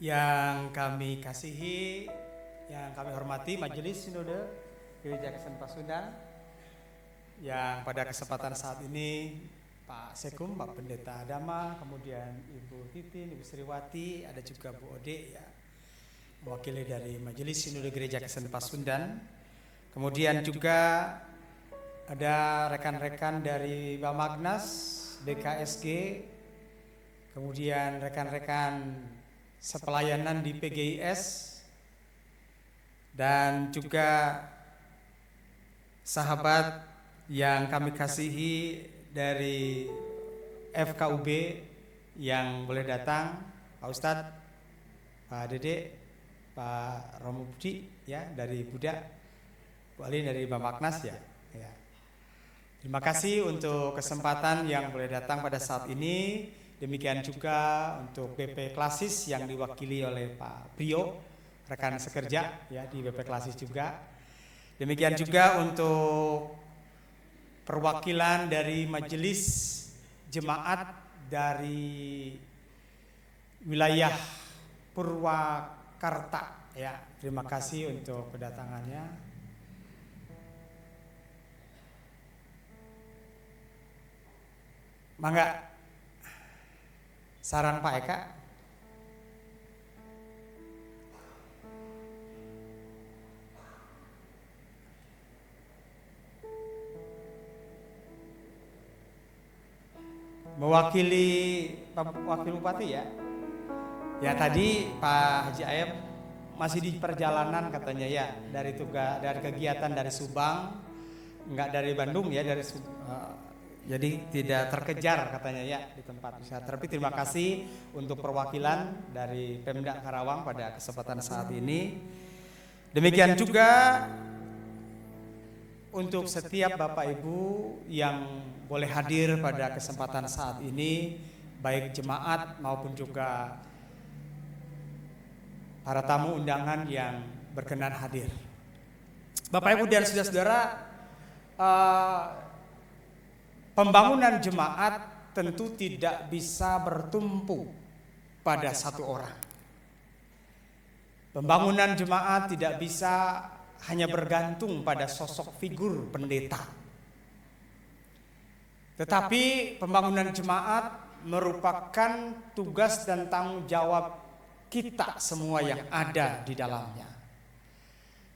Yang kami kasihi, yang kami hormati Majelis Sinode Gereja Kristen Pasundan, yang pada kesempatan saat ini Pak Sekum, Pak Pendeta Adama, kemudian Ibu Titin, Ibu Sriwati, ada juga Bu Ode ya, mewakili dari Majelis Sinode Gereja Kristen Pasundan. Kemudian juga ada rekan-rekan dari Bamagnas, BKSG, kemudian rekan-rekan sepelayanan di PGIS, dan juga sahabat yang kami kasihi dari FKUB yang boleh datang, Pak Ustadz, Pak Dede, Pak Romo Budi ya dari Buddha, Bu Ali dari Bamagnas ya. Terima kasih untuk kesempatan yang boleh datang pada saat ini. Demikian juga untuk BP Klasis yang diwakili oleh Pak Prio, rekan sekerja ya di BP Klasis juga. Demikian juga untuk perwakilan dari majelis jemaat dari wilayah Purwakarta ya. Terima kasih untuk kedatangannya. Mangga saran Pak Eka. Mewakili Wakil Bupati ya. Ya tadi Pak Haji Ayep masih di perjalanan katanya ya, dari kegiatan dari Subang, enggak dari Bandung ya, dari jadi tidak terkejar katanya ya di tempat wisata. Tapi terima kasih untuk perwakilan dari Pemda Karawang pada kesempatan saat ini. Demikian juga untuk setiap Bapak Ibu yang boleh hadir pada kesempatan saat ini, baik jemaat maupun juga para tamu undangan yang berkenan hadir. Bapak Ibu dan saudara-saudara, pembangunan jemaat tentu tidak bisa bertumpu pada satu orang. Pembangunan jemaat tidak bisa hanya bergantung pada sosok figur pendeta. Tetapi pembangunan jemaat merupakan tugas dan tanggung jawab kita semua yang ada di dalamnya.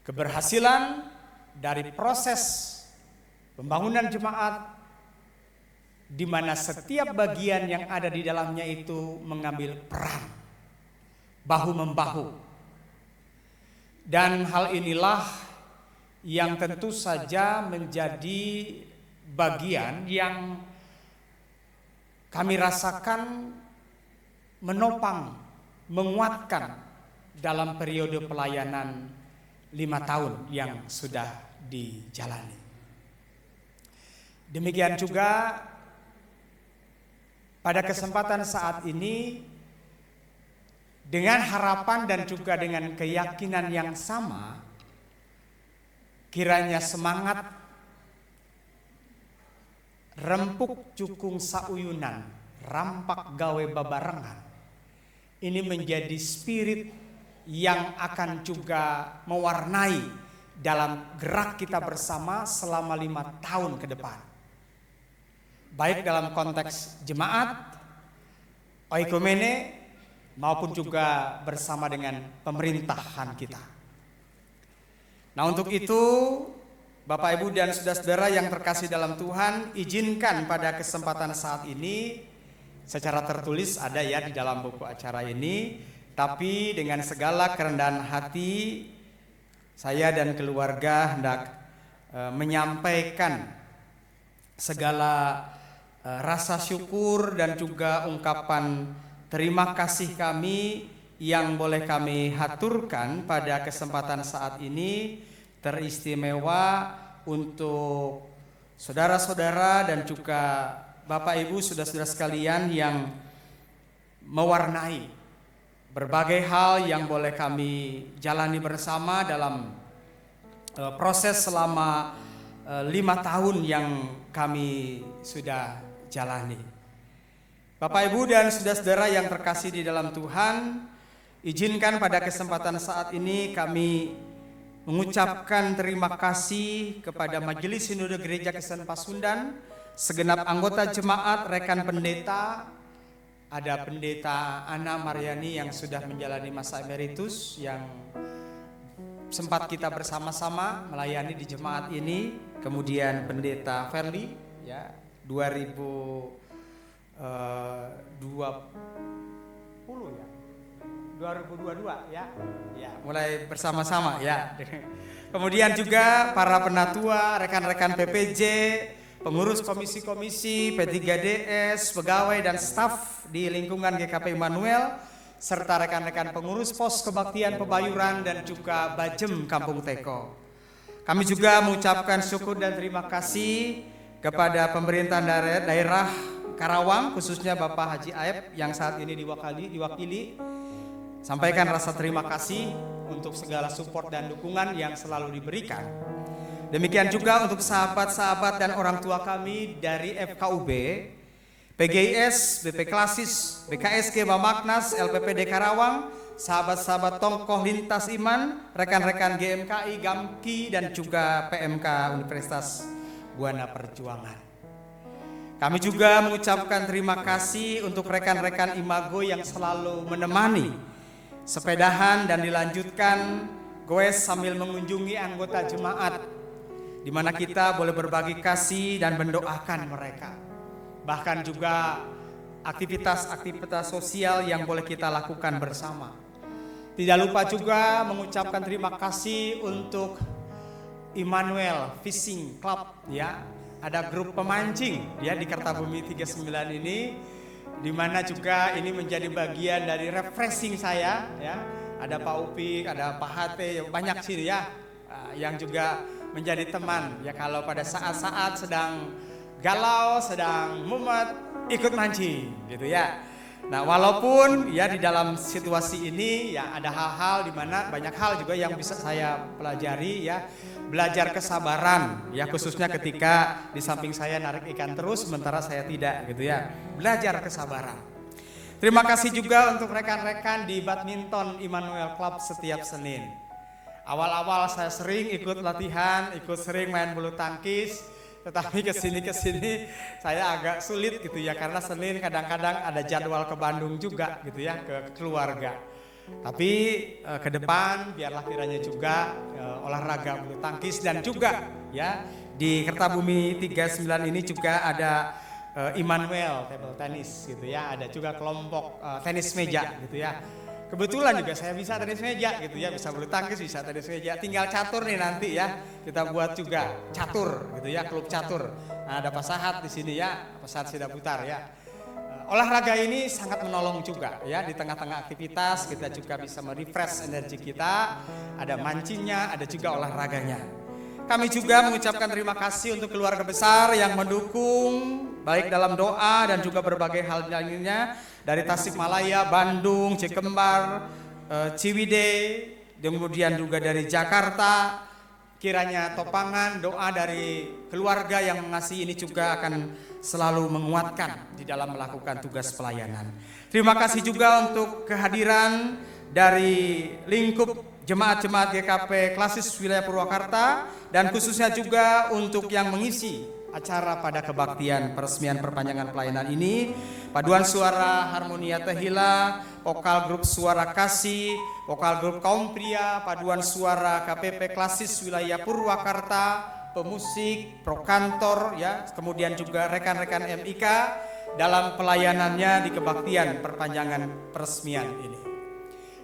Keberhasilan dari proses pembangunan jemaat di mana setiap bagian yang ada di dalamnya itu mengambil peran bahu-membahu. Dan hal inilah yang tentu saja menjadi bagian yang kami rasakan menopang, menguatkan dalam periode pelayanan 5 tahun yang sudah dijalani. Demikian juga pada kesempatan saat ini, dengan harapan dan juga dengan keyakinan yang sama, kiranya semangat rempuk cukung sauyunan, rampak gawe babarengan, ini menjadi spirit yang akan juga mewarnai dalam gerak kita bersama selama 5 tahun ke depan. Baik dalam konteks jemaat, oikumene, maupun juga bersama dengan pemerintahan kita. Nah untuk itu, Bapak Ibu dan saudara-saudara yang terkasih dalam Tuhan, izinkan pada kesempatan saat ini, secara tertulis ada ya di dalam buku acara ini, tapi dengan segala kerendahan hati, saya dan keluarga hendak menyampaikan segala rasa syukur dan juga ungkapan terima kasih kami yang boleh kami haturkan pada kesempatan saat ini, teristimewa untuk saudara-saudara dan juga Bapak Ibu saudara-saudara sekalian yang mewarnai berbagai hal yang boleh kami jalani bersama dalam proses selama 5 tahun yang kami sudah jalani. Bapak Ibu dan saudara-saudara yang terkasih di dalam Tuhan, izinkan pada kesempatan saat ini kami mengucapkan terima kasih kepada Majelis Sinode Gereja Kristen Pasundan, segenap anggota jemaat, rekan pendeta, ada pendeta Ana Mariani yang sudah menjalani masa emeritus, yang sempat kita bersama-sama melayani di jemaat ini, kemudian pendeta Verli, ya 2022 ya, mulai bersama-sama ya. Kemudian juga para penatua, rekan-rekan PPJ, pengurus komisi-komisi, P3DS, pegawai dan staf di lingkungan GKP Immanuel, serta rekan-rekan pengurus pos kebaktian Pebayuran dan juga Bajem Kampung Teko. Kami juga mengucapkan syukur dan terima kasih kepada pemerintah daerah Karawang, khususnya Bapak Haji Aep yang saat ini diwakili. Sampaikan rasa terima kasih untuk segala support dan dukungan yang selalu diberikan. Demikian juga untuk sahabat-sahabat dan orang tua kami dari FKUB, PGIS, BP Klasis, BKSG Bamaknas, LPPD Karawang, sahabat-sahabat Tongkoh Lintas Iman, rekan-rekan GMKI, GAMKI, dan juga PMK Universitas Buana Perjuangan. Kami juga mengucapkan terima kasih untuk rekan-rekan Imago yang selalu menemani sepedahan dan dilanjutkan goes sambil mengunjungi anggota jemaat, di mana kita boleh berbagi kasih dan mendoakan mereka. Bahkan juga aktivitas-aktivitas sosial yang boleh kita lakukan bersama. Tidak lupa juga mengucapkan terima kasih untuk Immanuel Fishing Club, ya. Ada grup pemancing ya di Kertabumi 39 ini, di mana juga ini menjadi bagian dari refreshing saya ya. Ada Pak Upik, ada Pak Hate, banyak sih ya yang juga menjadi teman ya kalau pada saat-saat sedang galau, sedang mumet, ikut mancing gitu ya. Nah, walaupun ya di dalam situasi ini ya ada hal-hal di mana banyak hal juga yang bisa saya pelajari ya. Belajar kesabaran ya, khususnya ketika di samping saya narik ikan terus sementara saya tidak gitu ya. Belajar kesabaran. Terima kasih juga untuk rekan-rekan di Badminton Immanuel Club setiap Senin. Awal-awal saya sering ikut latihan, sering main bulu tangkis, tetapi kesini saya agak sulit gitu ya, karena Senin kadang-kadang ada jadwal ke Bandung juga gitu ya, ke keluarga. Tapi ke depan biarlah kiranya juga olahraga bulu tangkis, dan juga ya di Kertabumi 39 ini juga ada Immanuel table tennis gitu ya, ada juga kelompok tenis meja gitu ya. Kebetulan juga saya bisa tenis meja gitu ya, bisa bulu tangkis, bisa tenis meja. Tinggal catur nih nanti ya, kita buat juga catur gitu ya, klub catur. Nah, ada Pak Sahat di sini ya, Pak Sahat Sida Putar ya. Olahraga ini sangat menolong juga ya, di tengah-tengah aktivitas kita juga bisa merefresh energi kita. Ada mancingnya, ada juga olahraganya. Kami juga mengucapkan terima kasih untuk keluarga besar yang mendukung baik dalam doa dan juga berbagai hal lainnya, dari Tasikmalaya, Bandung, Cikembar, Ciwidey, kemudian juga dari Jakarta. Kiranya topangan doa dari keluarga yang mengasihi ini juga akan selalu menguatkan di dalam melakukan tugas pelayanan. Terima kasih juga untuk kehadiran dari lingkup jemaat-jemaat GKP Klasis Wilayah Purwakarta, dan khususnya juga untuk yang mengisi acara pada kebaktian peresmian perpanjangan pelayanan ini, paduan suara Harmonia Tehila, vokal grup Suara Kasih, vokal grup Kaum Pria, paduan suara KPP Klasis Wilayah Purwakarta, pemusik, prokantor ya, kemudian juga rekan-rekan MIK dalam pelayanannya di kebaktian perpanjangan peresmian ini.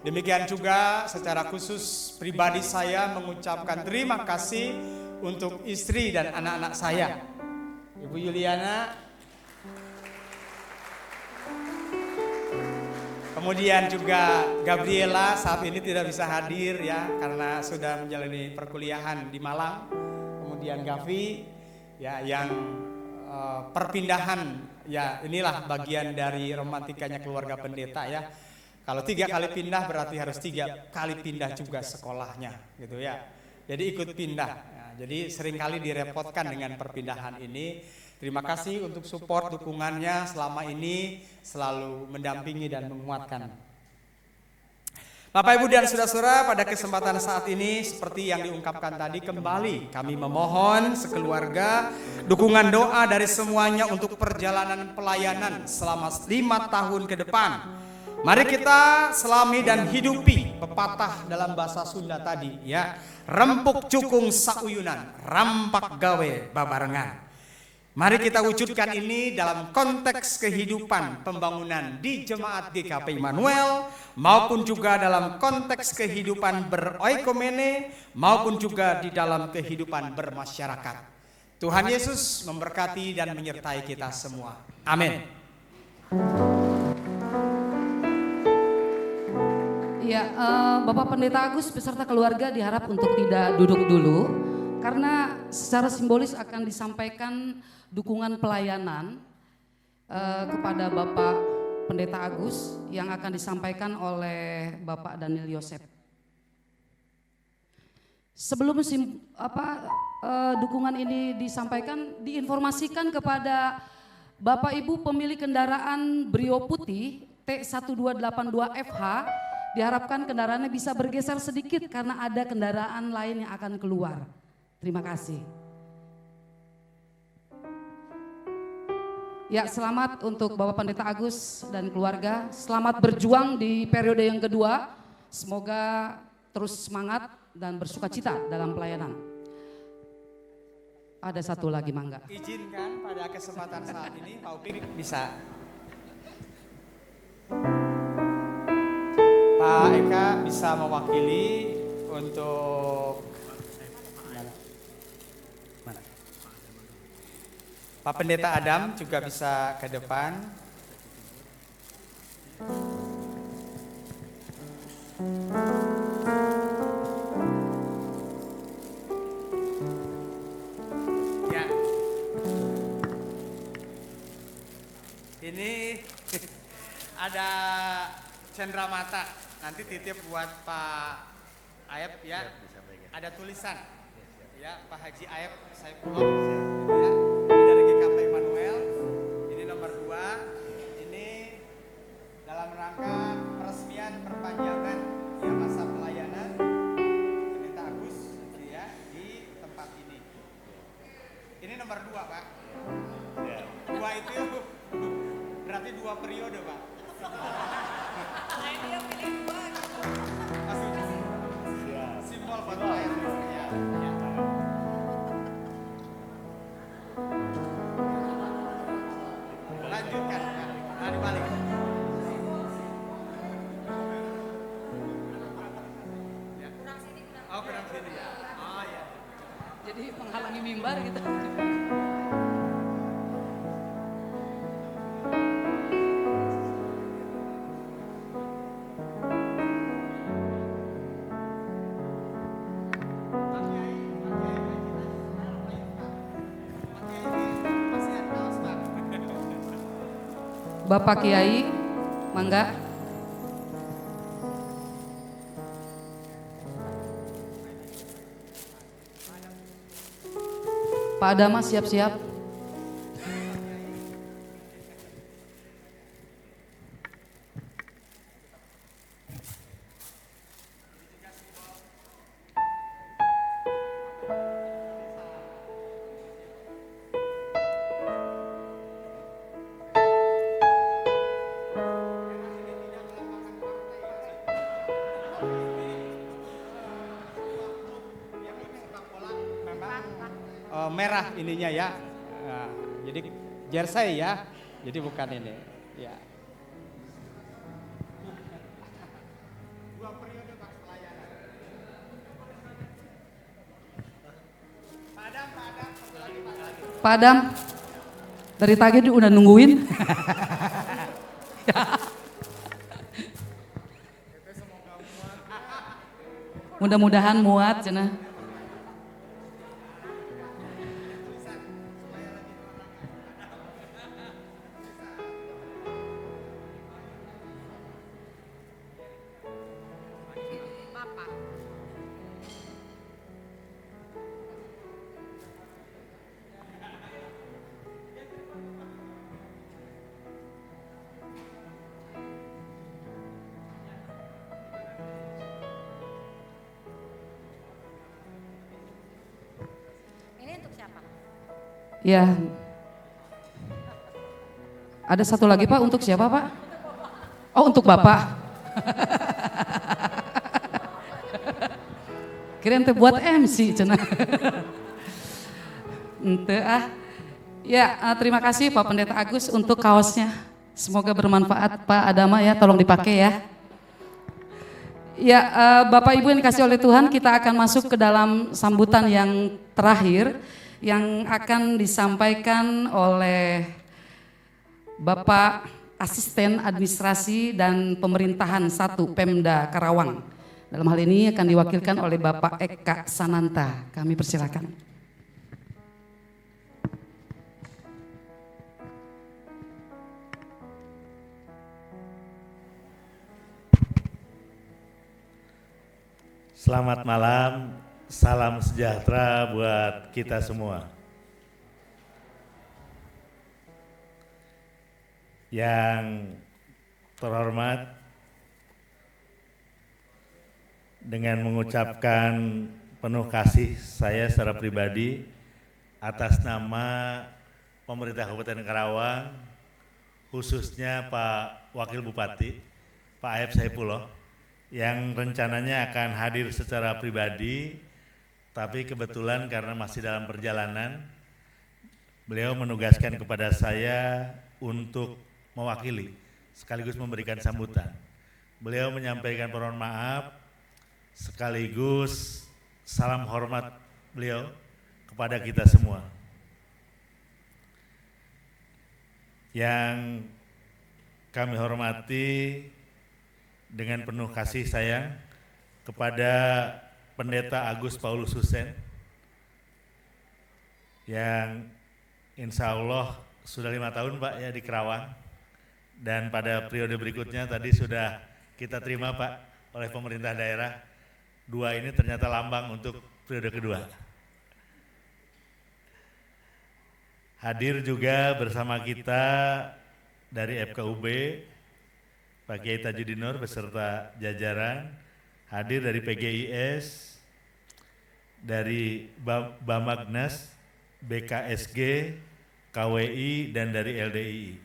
Demikian juga secara khusus pribadi saya mengucapkan terima kasih untuk istri dan anak-anak saya, Ibu Yuliana, kemudian juga Gabriela saat ini tidak bisa hadir ya karena sudah menjalani perkuliahan di Malang, kemudian Gavi ya yang perpindahan ya, inilah bagian dari romantikanya keluarga pendeta ya. Kalau 3 kali pindah berarti harus 3 kali pindah juga sekolahnya gitu ya. Jadi ikut pindah. Ya, jadi seringkali direpotkan dengan perpindahan ini. Terima kasih untuk support dukungannya selama ini, selalu mendampingi dan menguatkan. Bapak, Ibu, dan saudara-saudara, pada kesempatan saat ini seperti yang diungkapkan tadi, kembali kami memohon sekeluarga dukungan doa dari semuanya untuk perjalanan pelayanan selama 5 tahun ke depan. Mari kita selami dan hidupi pepatah dalam bahasa Sunda tadi, ya. Rempuk cukung sauyunan, rampak gawe babarengan. Mari kita wujudkan ini dalam konteks kehidupan pembangunan di Jemaat GKP Immanuel, maupun juga dalam konteks kehidupan beroikomene, maupun juga di dalam kehidupan bermasyarakat. Tuhan Yesus memberkati dan menyertai kita semua. Amin.
Ya, Bapak Pendeta Agus beserta keluarga diharap untuk tidak duduk dulu, karena secara simbolis akan disampaikan dukungan pelayanan kepada Bapak Pendeta Agus yang akan disampaikan oleh Bapak Daniel Yosef. Sebelum dukungan ini disampaikan, diinformasikan kepada Bapak Ibu pemilik kendaraan Brio Putih T1282FH, diharapkan kendaraannya bisa bergeser sedikit karena ada kendaraan lain yang akan keluar. Terima kasih. Ya, selamat untuk Bapak Pendeta Agus dan keluarga. Selamat berjuang di periode yang kedua. Semoga terus semangat dan bersukacita dalam pelayanan. Ada satu lagi, mangga.
Izinkan pada kesempatan saat ini Pak Upik bisa. Pak Eka bisa mewakili untuk mana? Pak Pendeta Adam juga bisa ke depan. Ya. Ini ada cenderamata, nanti titip buat Pak Ayep ya. Ada tulisan ya, Pak Haji Ayep Saifullah ya. Ini dari GKP Immanuel. Ini nomor 2. Ini dalam rangka peresmian perpanjangan ya masa pelayanan Pendeta Agus ya di tempat ini. Ini nomor 2, Pak. 2 itu berarti 2 periode, Pak. Simbol buat pelayanan. Ya. Lanjutkan, ya. Nah, dibalik. Ya. Oh, kurang sini ya. Oh, ya.
Jadi menghalangi mimbar gitu. Bapak Kiai, mangga. Pak Adama siap-siap.
Merah ininya ya. Nah, jadi jersey ya. Jadi bukan ini. Ya. 2 periode Pak pelayanan.
Pak Adam, dari tadi udah nungguin. Mudah-mudahan muat, cenah. Ya. Ada satu lagi Pak, untuk siapa Pak? Oh, untuk Bapak. Kirain teh buat MC cenah. Ente ah. Ya, terima kasih Pak Pendeta Agus untuk kaosnya. Semoga bermanfaat Pak Adama ya, tolong dipakai ya. Ya, Bapak Ibu yang dikasih oleh Tuhan, kita akan masuk ke dalam sambutan yang terakhir yang akan disampaikan oleh Bapak Asisten Administrasi dan Pemerintahan 1 Pemda Karawang. Dalam hal ini akan diwakilkan oleh Bapak Eka Sananta. Kami persilakan.
Selamat malam, salam sejahtera buat kita semua. Yang terhormat, dengan mengucapkan penuh kasih saya secara pribadi atas nama pemerintah Kabupaten Karawang, khususnya Pak Wakil Bupati, Pak Aep Saipullah, yang rencananya akan hadir secara pribadi, tapi kebetulan karena masih dalam perjalanan, beliau menugaskan kepada saya untuk mewakili sekaligus memberikan sambutan. Beliau menyampaikan permohonan maaf sekaligus salam hormat beliau kepada kita semua. Yang kami hormati dengan penuh kasih sayang kepada Pendeta Agus Paulus Hussein yang insya Allah sudah 5 tahun Pak ya di Karawang, dan pada periode berikutnya tadi sudah kita terima Pak oleh pemerintah daerah. 2 ini ternyata lambang untuk periode kedua. Hadir juga bersama kita dari FKUB Pak Kiai Tajudin Nur beserta jajaran, hadir dari PGIS, dari Bamagnas, BKSG, KWI, dan dari LDII.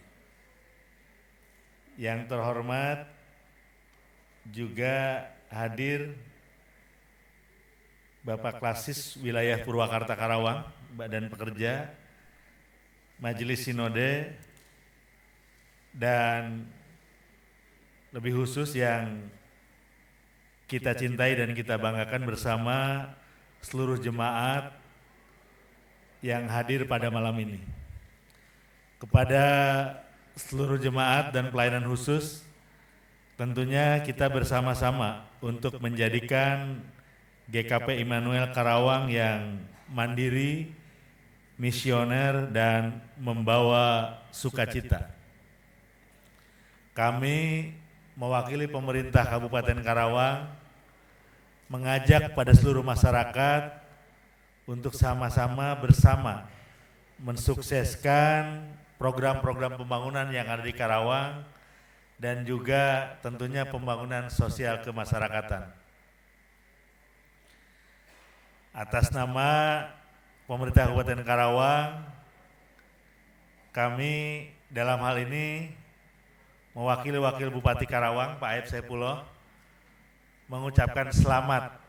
Yang terhormat juga hadir Bapak Klasis Wilayah Purwakarta Karawang, Badan Pekerja, Majelis Sinode, dan lebih khusus yang kita cintai dan kita banggakan bersama seluruh jemaat yang hadir pada malam ini. Kepada seluruh jemaat dan pelayanan khusus, tentunya kita bersama-sama untuk menjadikan GKP Immanuel Karawang yang mandiri, misioner, dan membawa sukacita. Kami mewakili pemerintah Kabupaten Karawang mengajak pada seluruh masyarakat untuk sama-sama bersama mensukseskan program-program pembangunan yang ada di Karawang dan juga tentunya pembangunan sosial kemasyarakatan. Atas nama pemerintah Kabupaten Karawang, kami dalam hal ini mewakili Wakil Bupati Karawang, Pak Aep Saipullah, mengucapkan selamat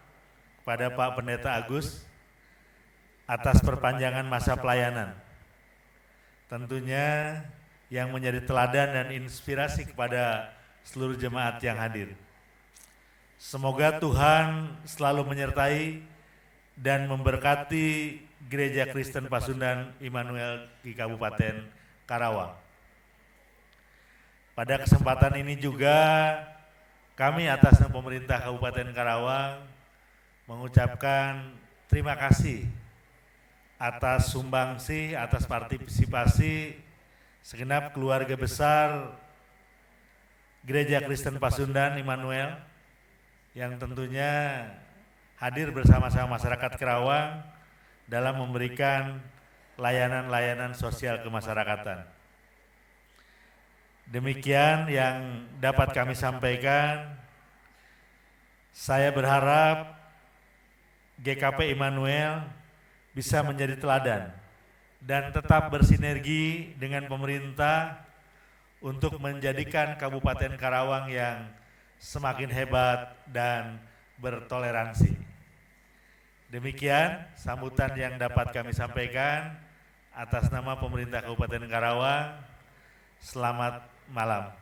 kepada Pak Pendeta Agus atas perpanjangan masa pelayanan. Tentunya yang menjadi teladan dan inspirasi kepada seluruh jemaat yang hadir. Semoga Tuhan selalu menyertai dan memberkati Gereja Kristen Pasundan Immanuel di Kabupaten Karawang. Pada kesempatan ini juga kami atas nama pemerintah Kabupaten Karawang mengucapkan terima kasih atas sumbangsi, atas partisipasi segenap keluarga besar Gereja Kristen Pasundan Immanuel yang tentunya hadir bersama-sama masyarakat Karawang dalam memberikan layanan-layanan sosial kemasyarakatan. Demikian yang dapat kami sampaikan. Saya berharap GKP Immanuel bisa menjadi teladan dan tetap bersinergi dengan pemerintah untuk menjadikan Kabupaten Karawang yang semakin hebat dan bertoleransi. Demikian sambutan yang dapat kami sampaikan atas nama pemerintah Kabupaten Karawang. Selamat malam.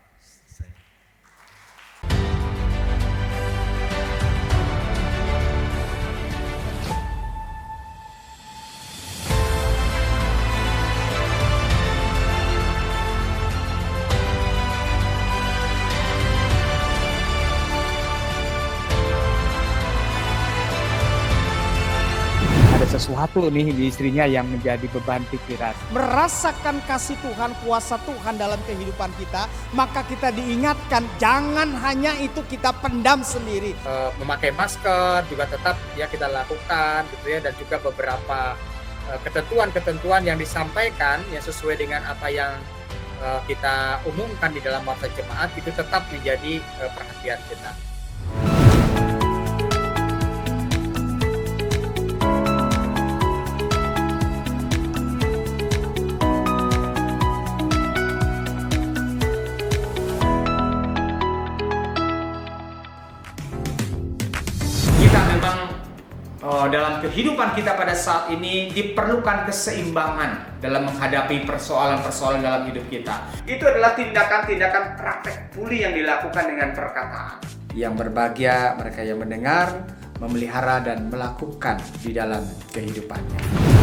Sesuatu nih di istrinya yang menjadi beban pikiran.
Merasakan kasih Tuhan, kuasa Tuhan dalam kehidupan kita, maka kita diingatkan jangan hanya itu kita pendam sendiri.
Memakai masker juga tetap ya kita lakukan gitu ya, dan juga beberapa ketentuan-ketentuan yang disampaikan yang sesuai dengan apa yang kita umumkan di dalam masa jemaat itu tetap menjadi perhatian kita.
Dalam kehidupan kita pada saat ini diperlukan keseimbangan dalam menghadapi persoalan-persoalan dalam hidup kita. Itu adalah tindakan-tindakan praktek pulih yang dilakukan dengan perkataan.
Yang berbahagia mereka yang mendengar, memelihara dan melakukan di dalam kehidupannya.